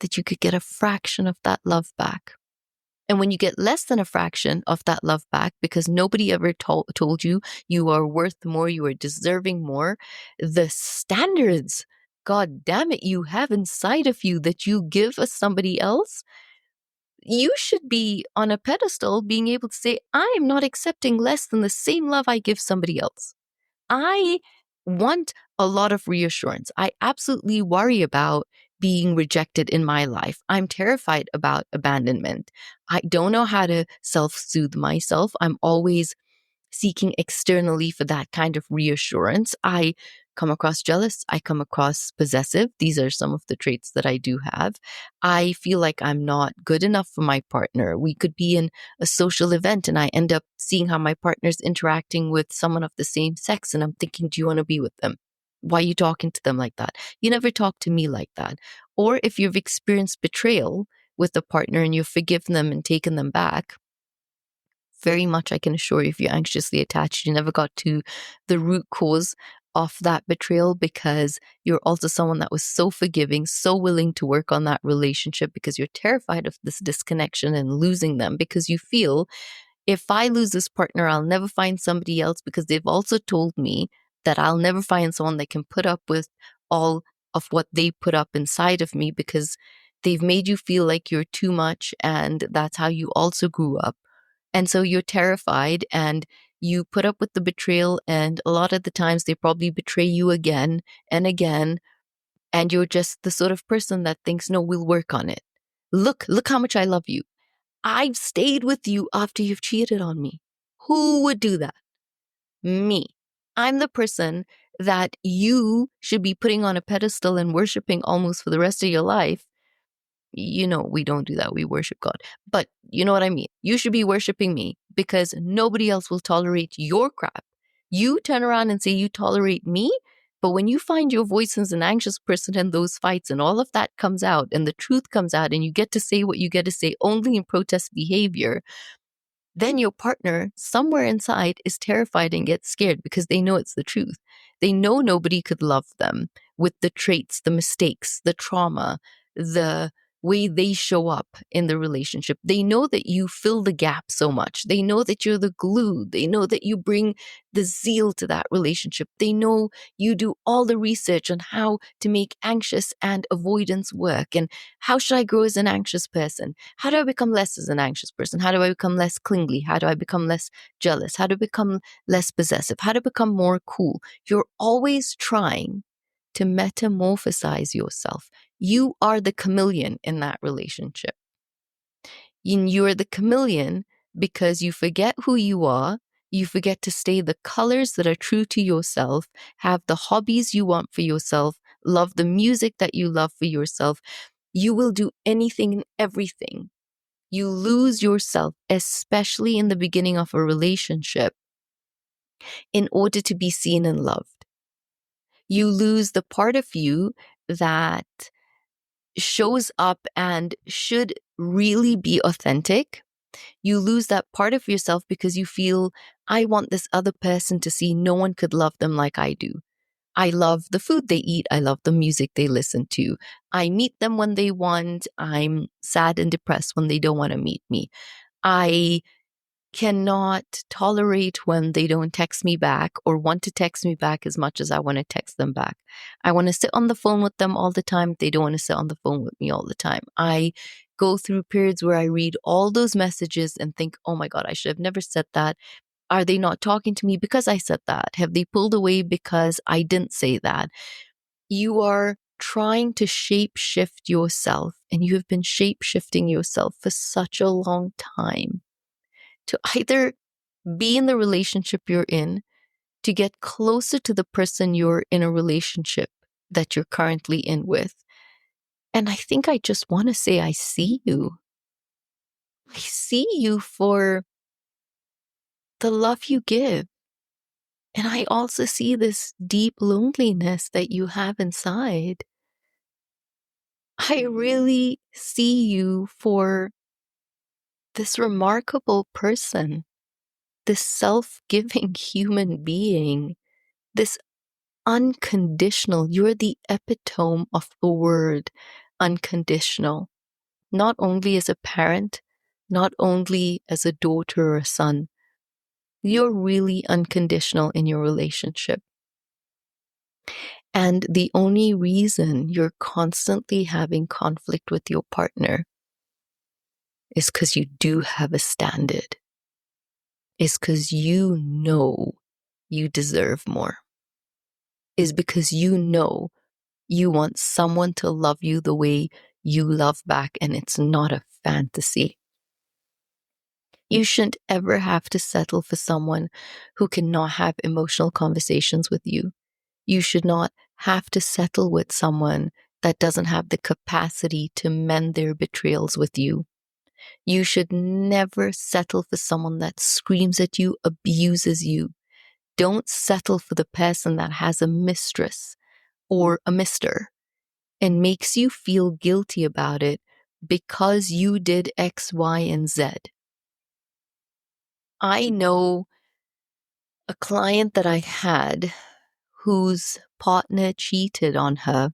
that you could get a fraction of that love back. And when you get less than a fraction of that love back, because nobody ever told you you are worth more, you are deserving more, the standards, God damn it, you have inside of you that you give as somebody else, you should be on a pedestal being able to say, I am not accepting less than the same love I give somebody else. I want a lot of reassurance. I absolutely worry about being rejected in my life. I'm terrified about abandonment. I don't know how to self-soothe myself. I'm always seeking externally for that kind of reassurance. I come across jealous. I come across possessive. These are some of the traits that I do have. I feel like I'm not good enough for my partner. We could be in a social event and I end up seeing how my partner's interacting with someone of the same sex. And I'm thinking, do you want to be with them? Why are you talking to them like that? You never talk to me like that. Or if you've experienced betrayal with a partner and you've forgiven them and taken them back, very much, I can assure you, if you're anxiously attached, you never got to the root cause of that betrayal because you're also someone that was so forgiving, so willing to work on that relationship because you're terrified of this disconnection and losing them because you feel if I lose this partner, I'll never find somebody else because they've also told me that I'll never find someone that can put up with all of what they put up inside of me because they've made you feel like you're too much and that's how you also grew up. And so you're terrified and you put up with the betrayal. And a lot of the times they probably betray you again and again. And you're just the sort of person that thinks, no, we'll work on it. Look how much I love you. I've stayed with you after you've cheated on me. Who would do that? Me. I'm the person that you should be putting on a pedestal and worshiping almost for the rest of your life. You know, we don't do that. We worship God. But you know what I mean? You should be worshiping me because nobody else will tolerate your crap. You turn around and say you tolerate me But when you find your voice as an anxious person in those fights and all of that comes out and the truth comes out and you get to say what you get to say only in protest behavior, then your partner somewhere inside is terrified and gets scared because they know it's the truth. They know nobody could love them with the traits, the mistakes, the trauma, the way they show up in the relationship. They know that you fill the gap so much. They know that you're the glue. They know that you bring the zeal to that relationship. They know you do all the research on how to make anxious and avoidance work. And how should I grow as an anxious person? How do I become less as an anxious person? How do I become less clingy? How do I become less jealous? How do I become less possessive? How to become more cool? You're always trying to metamorphosize yourself. You are the chameleon in that relationship. And you're the chameleon because you forget who you are. You forget to stay the colors that are true to yourself, have the hobbies you want for yourself, love the music that you love for yourself. You will do anything and everything. You lose yourself, especially in the beginning of a relationship, in order to be seen and loved. You lose the part of you that shows up and should really be authentic. You lose that part of yourself because you feel, I want this other person to see no one could love them like I do. I love the food they eat. I love the music they listen to. I meet them when they want. I'm sad and depressed when they don't want to meet me. I cannot tolerate when they don't text me back or want to text me back as much as I want to text them back. I want to sit on the phone with them all the time. They don't want to sit on the phone with me all the time. I go through periods where I read all those messages and think, oh my God, I should have never said that. Are they not talking to me because I said that? Have they pulled away because I didn't say that? You are trying to shape shift yourself, and you have been shape shifting yourself for such a long time to either be in the relationship you're in, to get closer to the person you're in a relationship that you're currently in with. And I think I just want to say, I see you. I see you for the love you give. And I also see this deep loneliness that you have inside. I really see you for this remarkable person, this self-giving human being, this unconditional. You're the epitome of the word unconditional, not only as a parent, not only as a daughter or a son. You're really unconditional in your relationship. And the only reason you're constantly having conflict with your partner is because you do have a standard, is because you know you deserve more, is because you know you want someone to love you the way you love back, and it's not a fantasy. You shouldn't ever have to settle for someone who cannot have emotional conversations with you. You should not have to settle with someone that doesn't have the capacity to mend their betrayals with you. You should never settle for someone that screams at you, abuses you. Don't settle for the person that has a mistress or a mister and makes you feel guilty about it because you did X, Y, and Z. I know a client that I had whose partner cheated on her.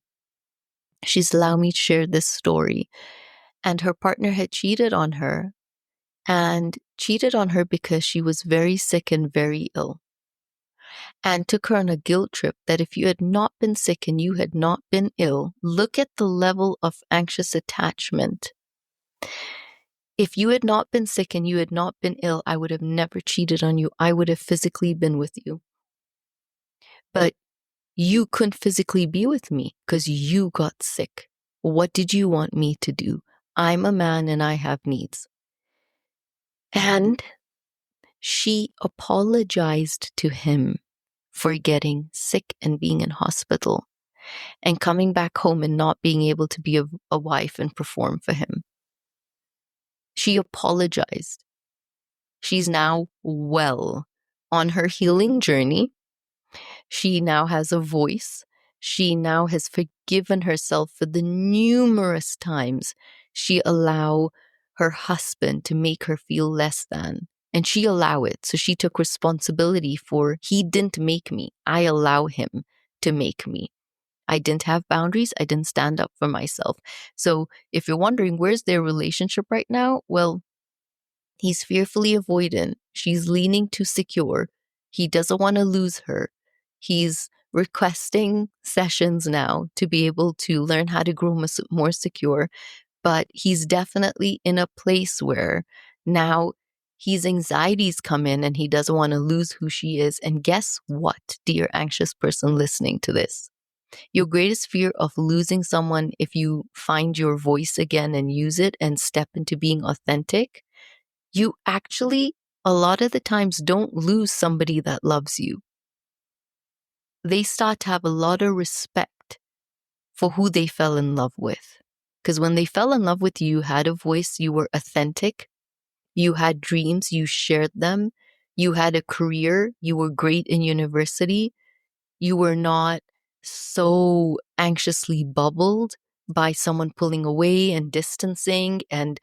She's allowed me to share this story. And her partner had cheated on her because she was very sick and very ill, and took her on a guilt trip that if you had not been sick and you had not been ill, look at the level of anxious attachment. If you had not been sick and you had not been ill, I would have never cheated on you. I would have physically been with you. But you couldn't physically be with me because you got sick. What did you want me to do? I'm a man and I have needs. And she apologized to him for getting sick and being in hospital and coming back home and not being able to be a wife and perform for him. She apologized. She's now well on her healing journey. She now has a voice. She now has forgiven herself for the numerous times she allowed her husband to make her feel less than. And she allowed it. So she took responsibility for, he didn't make me. I allow him to make me. I didn't have boundaries. I didn't stand up for myself. So if you're wondering, where's their relationship right now? Well, he's fearfully avoidant. She's leaning too secure. He doesn't want to lose her. He's requesting sessions now to be able to learn how to grow more secure. But he's definitely in a place where now his anxieties come in and he doesn't want to lose who she is. And guess what, dear anxious person listening to this? Your greatest fear of losing someone, if you find your voice again and use it and step into being authentic, you actually, a lot of the times, don't lose somebody that loves you. They start to have a lot of respect for who they fell in love with. Because when they fell in love with you, you had a voice, you were authentic, you had dreams, you shared them, you had a career, you were great in university, you were not so anxiously bubbled by someone pulling away and distancing and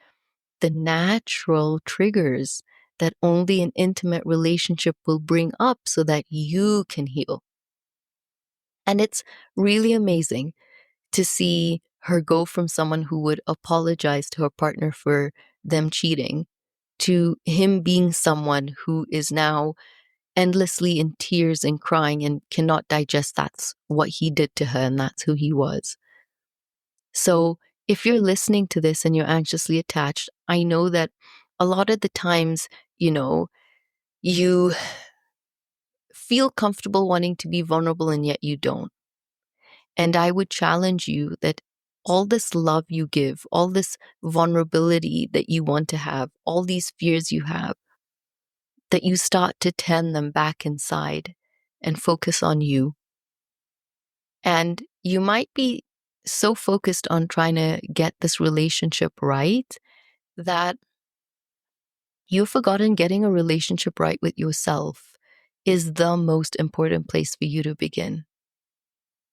the natural triggers that only an intimate relationship will bring up so that you can heal. And it's really amazing to see her go from someone who would apologize to her partner for them cheating to him being someone who is now endlessly in tears and crying and cannot digest that's what he did to her and that's who he was. So if you're listening to this and you're anxiously attached, I know that a lot of the times, you feel comfortable wanting to be vulnerable and yet you don't. And I would challenge you that all this love you give, all this vulnerability that you want to have, all these fears you have, that you start to turn them back inside and focus on you. And you might be so focused on trying to get this relationship right that you've forgotten getting a relationship right with yourself is the most important place for you to begin.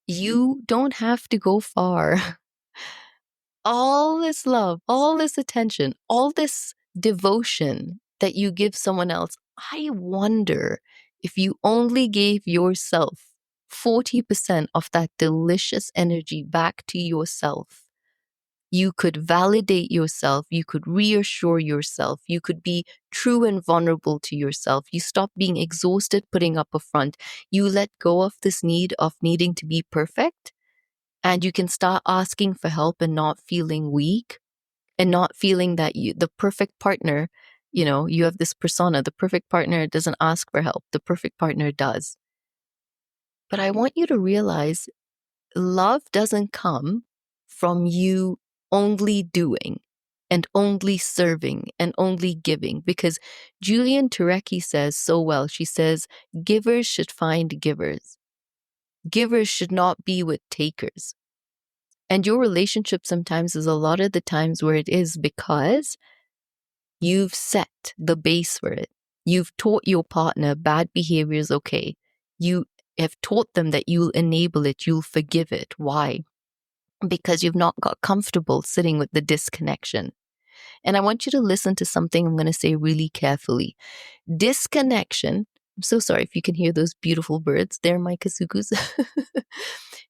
You don't have to go far. All this love, all this attention, all this devotion that you give someone else, I wonder if you only gave yourself 40% of that delicious energy back to yourself, you could validate yourself, you could reassure yourself, you could be true and vulnerable to yourself. You stop being exhausted putting up a front. You let go of this need of needing to be perfect, and you can start asking for help and not feeling weak and not feeling that the perfect partner, you have this persona, the perfect partner doesn't ask for help, the perfect partner does. But I want you to realize love doesn't come from you only doing and only serving and only giving, because Julian Turecki says so well, she says, givers should find givers. Givers should not be with takers. And your relationship sometimes is a lot of the times where it is because you've set the base for it. You've taught your partner bad behavior is okay. You have taught them that you'll enable it, you'll forgive it. Why? Because you've not got comfortable sitting with the disconnection. And I want you to listen to something I'm going to say really carefully. Disconnection, I'm so sorry if you can hear those beautiful birds. They're my kasukus.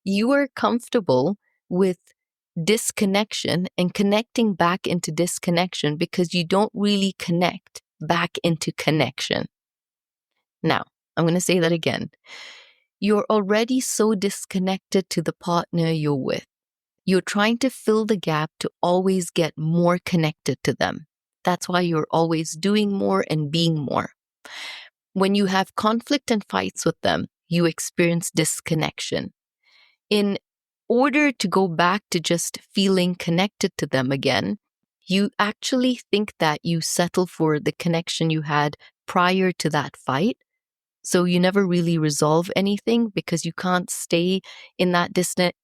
You are comfortable with disconnection and connecting back into disconnection because you don't really connect back into connection. Now, I'm going to say that again. You're already so disconnected to the partner you're with. You're trying to fill the gap to always get more connected to them. That's why you're always doing more and being more. When you have conflict and fights with them, you experience disconnection. In order to go back to just feeling connected to them again, you actually think that you settle for the connection you had prior to that fight. So you never really resolve anything because you can't stay in that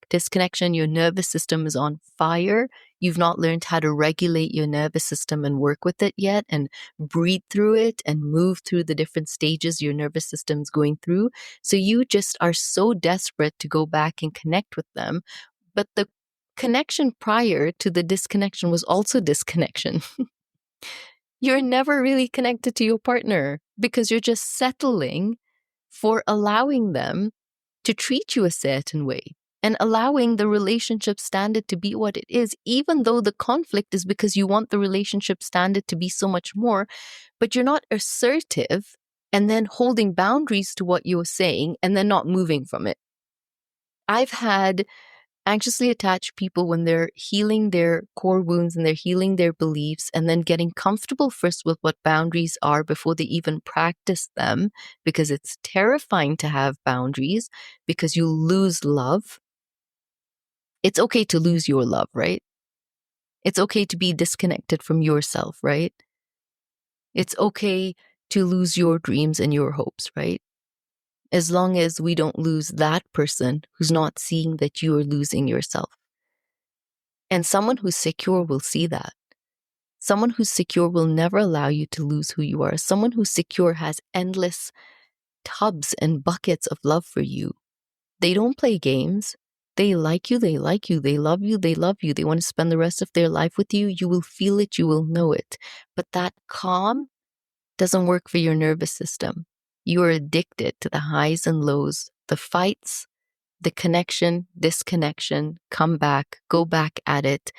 disconnection. Your nervous system is on fire. You've not learned how to regulate your nervous system and work with it yet and breathe through it and move through the different stages your nervous system's going through. So you just are so desperate to go back and connect with them. But the connection prior to the disconnection was also disconnection. You're never really connected to your partner because you're just settling for allowing them to treat you a certain way and allowing the relationship standard to be what it is, even though the conflict is because you want the relationship standard to be so much more, but you're not assertive and then holding boundaries to what you're saying and then not moving from it. I've had anxiously attached people when they're healing their core wounds and they're healing their beliefs and then getting comfortable first with what boundaries are before they even practice them, because it's terrifying to have boundaries because you lose love. It's okay to lose your love, right? It's okay to be disconnected from yourself, right? It's okay to lose your dreams and your hopes, right? As long as we don't lose that person who's not seeing that you are losing yourself. And someone who's secure will see that. Someone who's secure will never allow you to lose who you are. Someone who's secure has endless tubs and buckets of love for you. They don't play games. They like you, they like you, they love you, they love you. They want to spend the rest of their life with you. You will feel it, you will know it. But that calm doesn't work for your nervous system. You are addicted to the highs and lows, the fights, the connection, disconnection, come back, go back at it,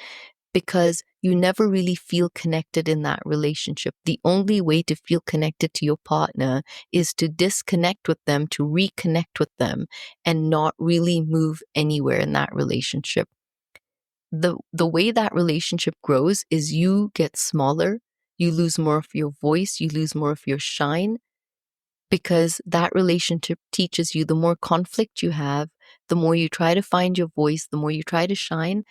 because you never really feel connected in that relationship. The only way to feel connected to your partner is to disconnect with them, to reconnect with them, and not really move anywhere in that relationship. The way that relationship grows is you get smaller, you lose more of your voice, you lose more of your shine, because that relationship teaches you the more conflict you have, the more you try to find your voice, the more you try to shine.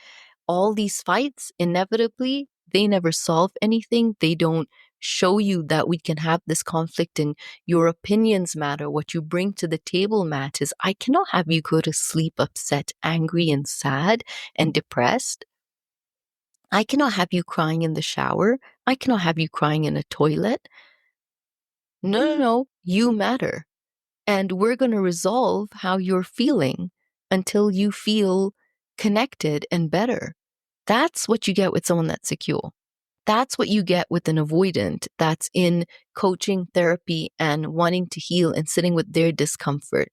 All these fights, inevitably, they never solve anything. They don't show you that we can have this conflict and your opinions matter. What you bring to the table matters. I cannot have you go to sleep upset, angry, and sad and depressed. I cannot have you crying in the shower. I cannot have you crying in a toilet. No. You matter. And we're going to resolve how you're feeling until you feel connected and better. That's what you get with someone that's secure. That's what you get with an avoidant that's in coaching, therapy, and wanting to heal and sitting with their discomfort.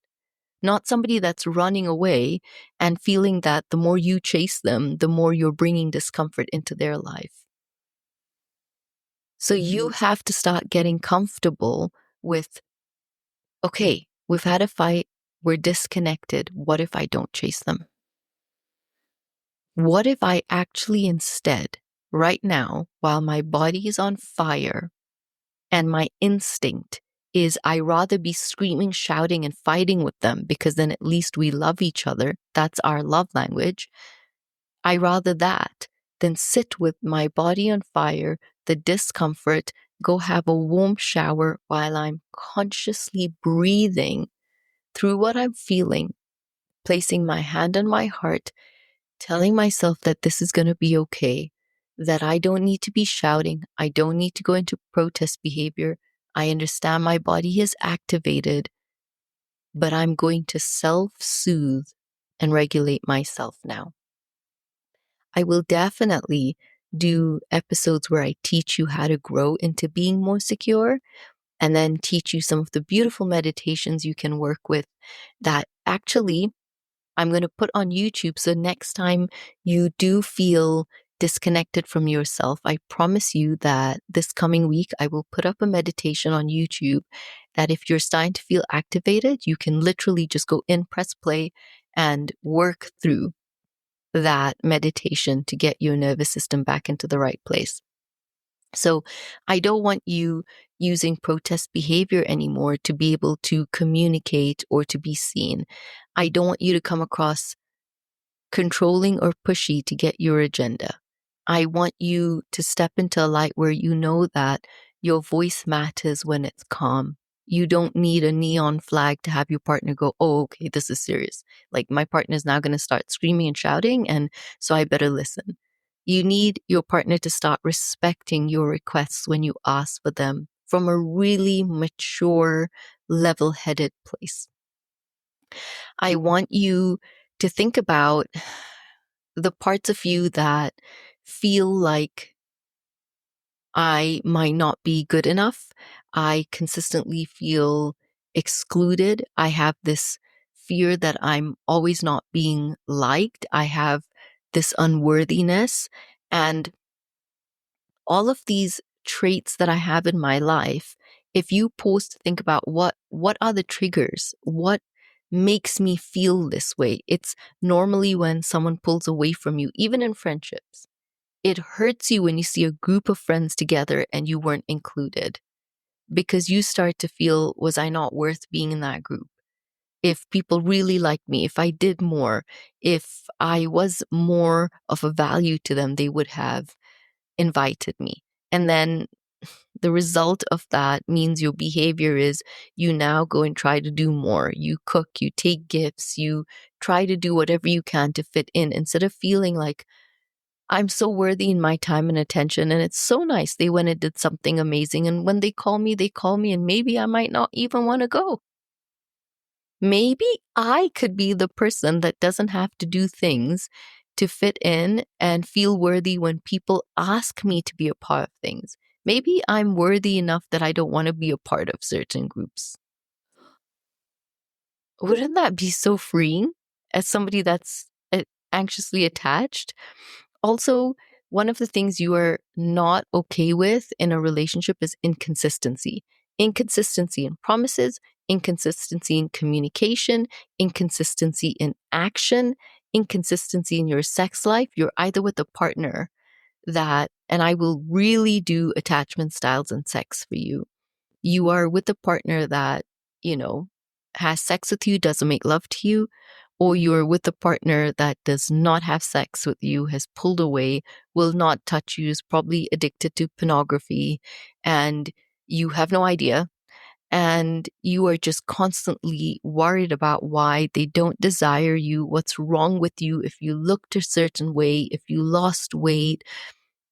Not somebody that's running away and feeling that the more you chase them, the more you're bringing discomfort into their life. So you have to start getting comfortable with, okay, we've had a fight, we're disconnected. What if I don't chase them? What if I actually instead, right now, while my body is on fire and my instinct is I rather be screaming, shouting, and fighting with them because then at least we love each other. That's our love language. I rather that than sit with my body on fire, the discomfort, go have a warm shower while I'm consciously breathing through what I'm feeling, placing my hand on my heart, telling myself that this is going to be okay, that I don't need to be shouting. I don't need to go into protest behavior. I understand my body is activated, but I'm going to self-soothe and regulate myself now. I will definitely do episodes where I teach you how to grow into being more secure and then teach you some of the beautiful meditations you can work with that actually I'm going to put on YouTube. So next time you do feel disconnected from yourself, I promise you that this coming week, I will put up a meditation on YouTube that if you're starting to feel activated, you can literally just go in, press play, and work through that meditation to get your nervous system back into the right place. So I don't want you using protest behavior anymore to be able to communicate or to be seen. I don't want you to come across controlling or pushy to get your agenda. I want you to step into a light where you know that your voice matters when it's calm. You don't need a neon flag to have your partner go, oh, okay, this is serious. Like my partner is now going to start screaming and shouting, and so I better listen. You need your partner to start respecting your requests when you ask for them from a really mature, level headed place. I want you to think about the parts of you that feel like I might not be good enough. I consistently feel excluded. I have this fear that I'm always not being liked. I have this unworthiness. And all of these traits that I have in my life, if you pause to think about what are the triggers, what makes me feel this way, it's normally when someone pulls away from you, even in friendships. It hurts you when you see a group of friends together and you weren't included, because you start to feel, was I not worth being in that group? If people really liked me, if I did more, if I was more of a value to them, they would have invited me. And then the result of that means your behavior is you now go and try to do more. You cook, you take gifts, you try to do whatever you can to fit in instead of feeling like I'm so worthy in my time and attention. And it's so nice they went and did something amazing. And when they call me, and maybe I might not even want to go. Maybe I could be the person that doesn't have to do things to fit in and feel worthy when people ask me to be a part of things. Maybe I'm worthy enough that I don't want to be a part of certain groups. Wouldn't that be so freeing as somebody that's anxiously attached? Also, one of the things you are not okay with in a relationship is inconsistency. Inconsistency in promises, inconsistency in communication, inconsistency in action, inconsistency in your sex life. You're either with a partner that, and I will really do attachment styles and sex for you. You are with a partner that, you know, has sex with you, doesn't make love to you, or you're with a partner that does not have sex with you, has pulled away, will not touch you, is probably addicted to pornography, and you have no idea. And you are just constantly worried about why they don't desire you, what's wrong with you, if you looked a certain way, if you lost weight.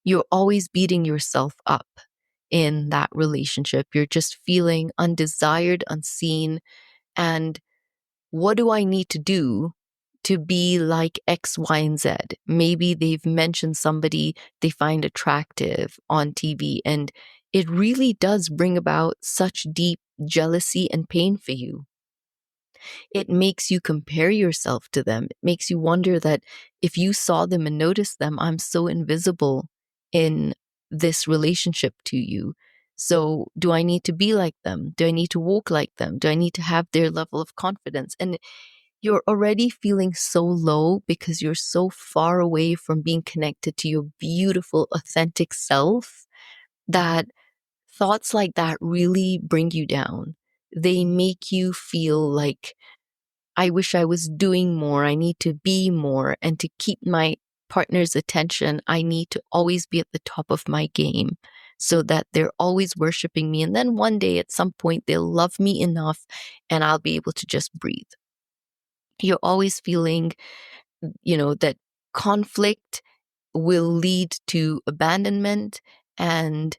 You're always beating yourself up in that relationship. You're just feeling undesired, unseen. And what do I need to do to be like X, Y, and Z? Maybe they've mentioned somebody they find attractive on TV, and it really does bring about such deep jealousy and pain for you. It makes you compare yourself to them. It makes you wonder that if you saw them and noticed them, I'm so invisible in this relationship to you. So, do I need to be like them? Do I need to walk like them? Do I need to have their level of confidence? And you're already feeling so low because you're so far away from being connected to your beautiful, authentic self that thoughts like that really bring you down. They make you feel like, I wish I was doing more. I need to be more. And to keep my partner's attention, I need to always be at the top of my game so that they're always worshiping me. And then one day at some point, they'll love me enough and I'll be able to just breathe. You're always feeling, that conflict will lead to abandonment, and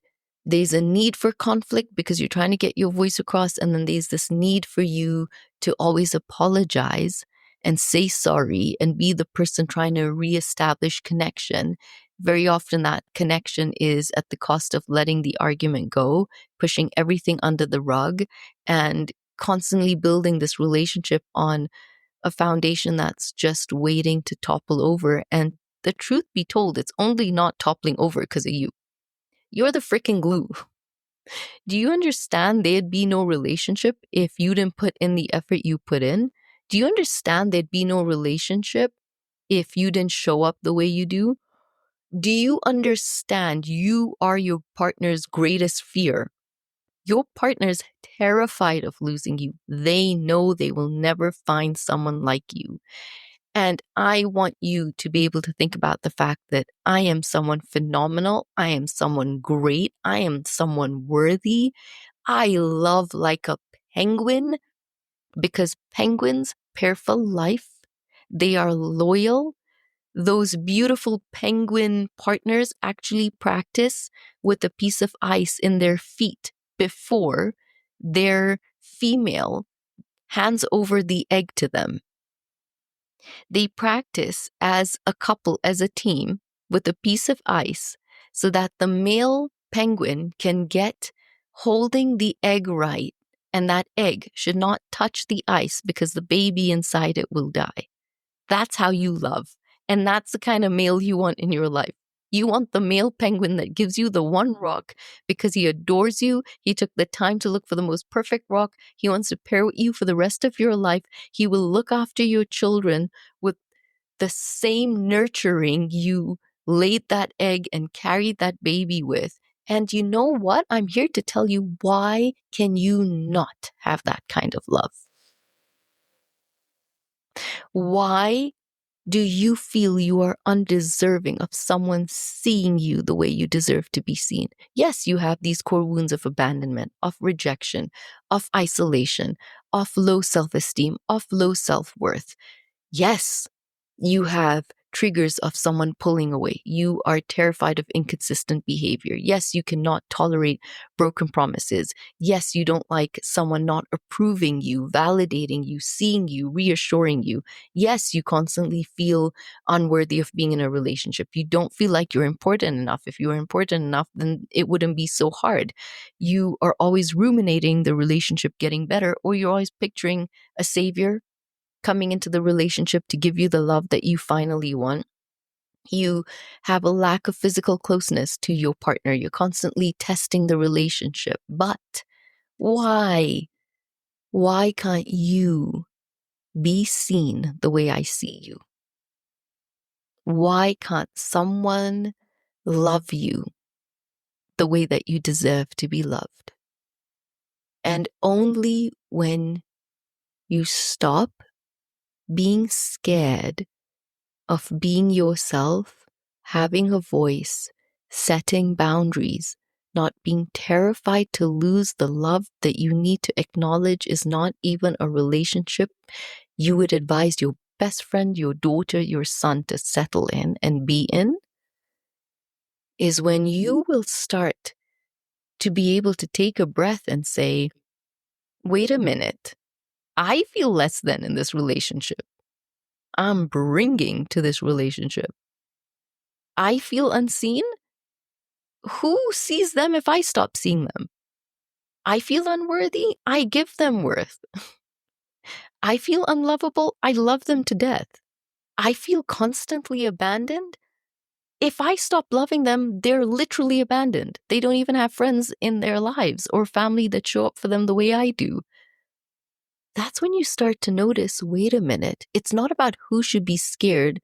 there's a need for conflict because you're trying to get your voice across, and then there's this need for you to always apologize and say sorry and be the person trying to reestablish connection. Very often that connection is at the cost of letting the argument go, pushing everything under the rug, and constantly building this relationship on a foundation that's just waiting to topple over. And the truth be told, it's only not toppling over because of you. You're the freaking glue. Do you understand there'd be no relationship if you didn't put in the effort you put in? Do you understand there'd be no relationship if you didn't show up the way you do? Do you understand you are your partner's greatest fear? Your partner's terrified of losing you. They know they will never find someone like you. And I want you to be able to think about the fact that I am someone phenomenal. I am someone great. I am someone worthy. I love like a penguin because penguins pair for life. They are loyal. Those beautiful penguin partners actually practice with a piece of ice in their feet before their female hands over the egg to them. They practice as a couple, as a team, with a piece of ice so that the male penguin can get holding the egg right, and that egg should not touch the ice because the baby inside it will die. That's how you love. And that's the kind of male you want in your life. You want the male penguin that gives you the one rock because he adores you. He took the time to look for the most perfect rock. He wants to pair with you for the rest of your life. He will look after your children with the same nurturing you laid that egg and carried that baby with. And you know what? I'm here to tell you, why can you not have that kind of love? Why do you feel you are undeserving of someone seeing you the way you deserve to be seen? Yes, you have these core wounds of abandonment, of rejection, of isolation, of low self-esteem, of low self-worth. Yes, you have triggers of someone pulling away. You are terrified of inconsistent behavior. Yes, you cannot tolerate broken promises. Yes, you don't like someone not approving you, validating you, seeing you, reassuring you. Yes, you constantly feel unworthy of being in a relationship. You don't feel like you're important enough. If you were important enough, then it wouldn't be so hard. You are always ruminating the relationship getting better, or you're always picturing a savior coming into the relationship to give you the love that you finally want. You have a lack of physical closeness to your partner. You're constantly testing the relationship. But why? Why can't you be seen the way I see you? Why can't someone love you the way that you deserve to be loved? And only when you stop being scared of being yourself, having a voice, setting boundaries, not being terrified to lose the love that you need to acknowledge is not even a relationship you would advise your best friend, your daughter, your son to settle in and be in, is when you will start to be able to take a breath and say, wait a minute, I feel less than in this relationship. I'm bringing to this relationship. I feel unseen. Who sees them if I stop seeing them? I feel unworthy. I give them worth. I feel unlovable. I love them to death. I feel constantly abandoned. If I stop loving them, they're literally abandoned. They don't even have friends in their lives or family that show up for them the way I do. That's when you start to notice, wait a minute, it's not about who should be scared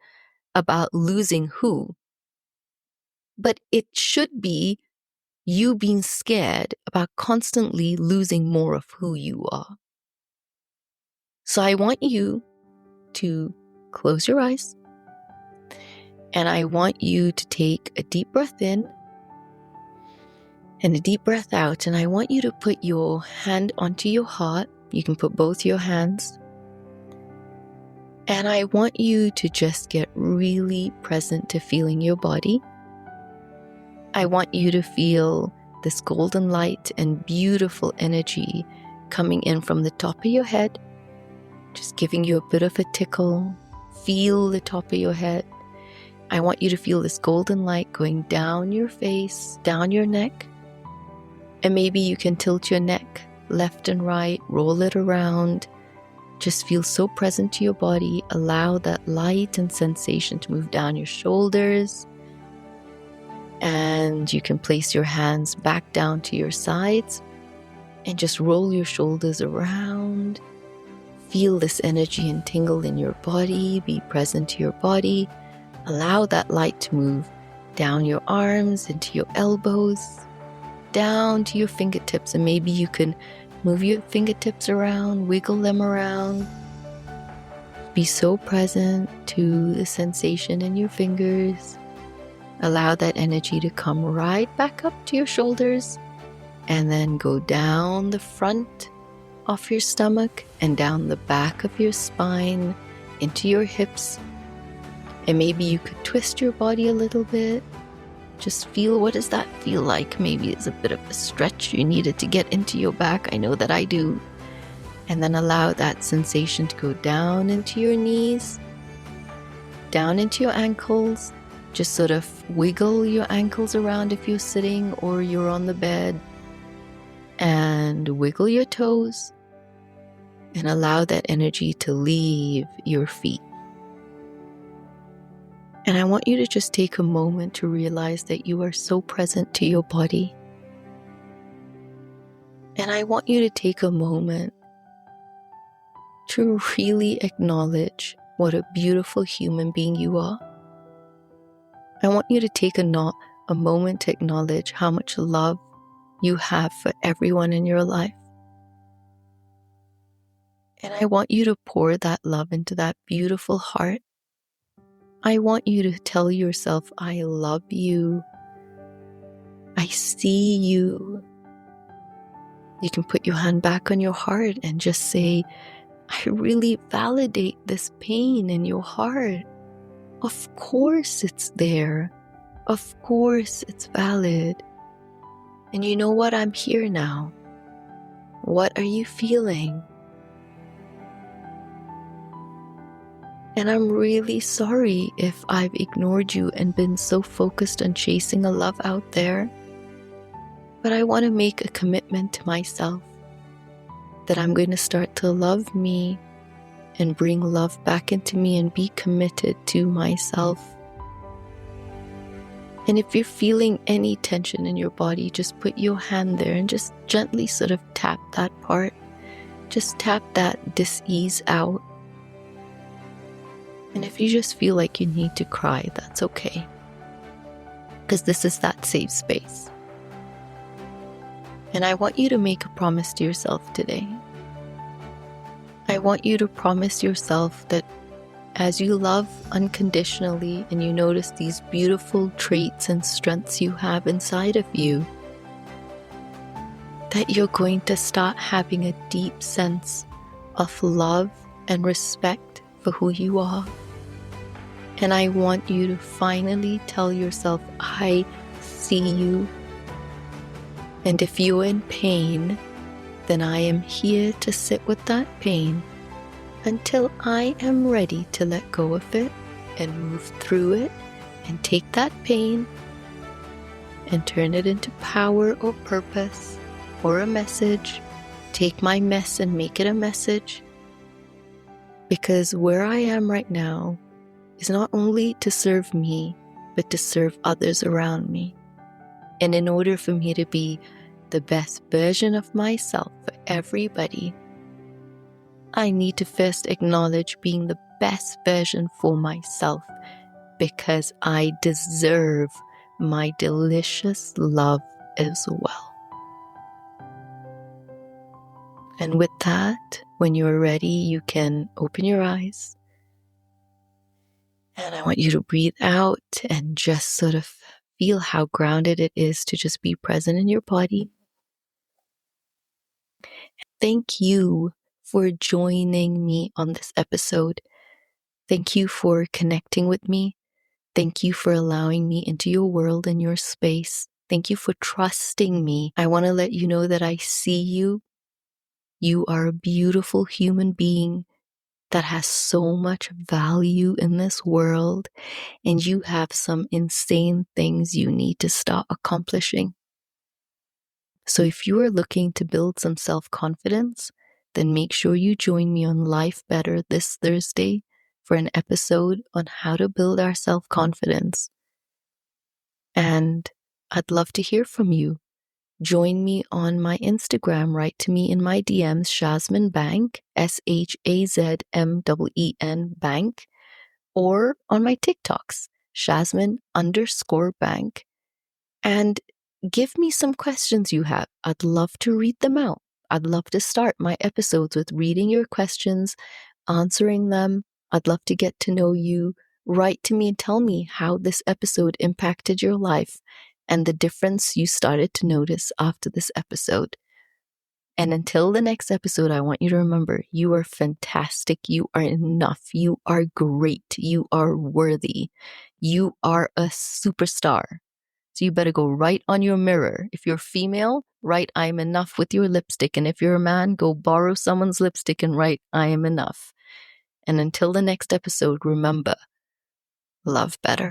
about losing who, but it should be you being scared about constantly losing more of who you are. So I want you to close your eyes, and I want you to take a deep breath in and a deep breath out, and I want you to put your hand onto your heart. You can put both your hands, and I want you to just get really present to feeling your body. I want you to feel this golden light and beautiful energy coming in from the top of your head, just giving you a bit of a tickle. Feel the top of your head. I want you to feel this golden light going down your face, down your neck. And maybe you can tilt your neck left and right, roll it around. Just feel so present to your body. Allow that light and sensation to move down your shoulders. And you can place your hands back down to your sides and just roll your shoulders around. Feel this energy and tingle in your body. Be present to your body. Allow that light to move down your arms, into your elbows, down to your fingertips. And maybe you can move your fingertips around, wiggle them around. Be so present to the sensation in your fingers. Allow that energy to come right back up to your shoulders and then go down the front of your stomach and down the back of your spine into your hips. And maybe you could twist your body a little bit. Just feel, what does that feel like? Maybe it's a bit of a stretch you needed to get into your back. I know that I do. And then allow that sensation to go down into your knees, down into your ankles. Just sort of wiggle your ankles around if you're sitting or you're on the bed. And wiggle your toes. And allow that energy to leave your feet. And I want you to just take a moment to realize that you are so present to your body. And I want you to take a moment to really acknowledge what a beautiful human being you are. I want you to take a moment to acknowledge how much love you have for everyone in your life. And I want you to pour that love into that beautiful heart. I want you to tell yourself, I love you. I see you. You can put your hand back on your heart and just say, I really validate this pain in your heart. Of course it's there. Of course it's valid. And you know what? I'm here now. What are you feeling? And I'm really sorry if I've ignored you and been so focused on chasing a love out there. But I want to make a commitment to myself that I'm going to start to love me and bring love back into me and be committed to myself. And if you're feeling any tension in your body, just put your hand there and just gently sort of tap that part. Just tap that dis-ease out. And if you just feel like you need to cry, that's okay. Because this is that safe space. And I want you to make a promise to yourself today. I want you to promise yourself that as you love unconditionally and you notice these beautiful traits and strengths you have inside of you, that you're going to start having a deep sense of love and respect for who you are. And I want you to finally tell yourself, I see you. And if you're in pain, then I am here to sit with that pain until I am ready to let go of it and move through it and take that pain and turn it into power or purpose or a message. Take my mess and make it a message. Because where I am right now is not only to serve me, but to serve others around me. And in order for me to be the best version of myself for everybody, I need to first acknowledge being the best version for myself, because I deserve my delicious love as well. And with that, when you're ready, you can open your eyes. And I want you to breathe out and just sort of feel how grounded it is to just be present in your body. Thank you for joining me on this episode. Thank you for connecting with me. Thank you for allowing me into your world and your space. Thank you for trusting me. I want to let you know that I see you. You are a beautiful human being that has so much value in this world, and you have some insane things you need to start accomplishing. So if you are looking to build some self-confidence, then make sure you join me on Life Better this Thursday for an episode on how to build our self-confidence. And I'd love to hear from you. Join me on my Instagram. Write to me in my DMs, Shazmen Bank, SHAZMEN Bank, or on my TikToks, Shazmen_Bank. And give me some questions you have. I'd love to read them out. I'd love to start my episodes with reading your questions, answering them. I'd love to get to know you. Write to me and tell me how this episode impacted your life and the difference you started to notice after this episode. And until the next episode, I want you to remember you are fantastic. You are enough. You are great. You are worthy. You are a superstar. So you better go right on your mirror. If you're female, write "I am enough" with your lipstick. And if you're a man, go borrow someone's lipstick and write "I am enough." And until the next episode, remember, love better.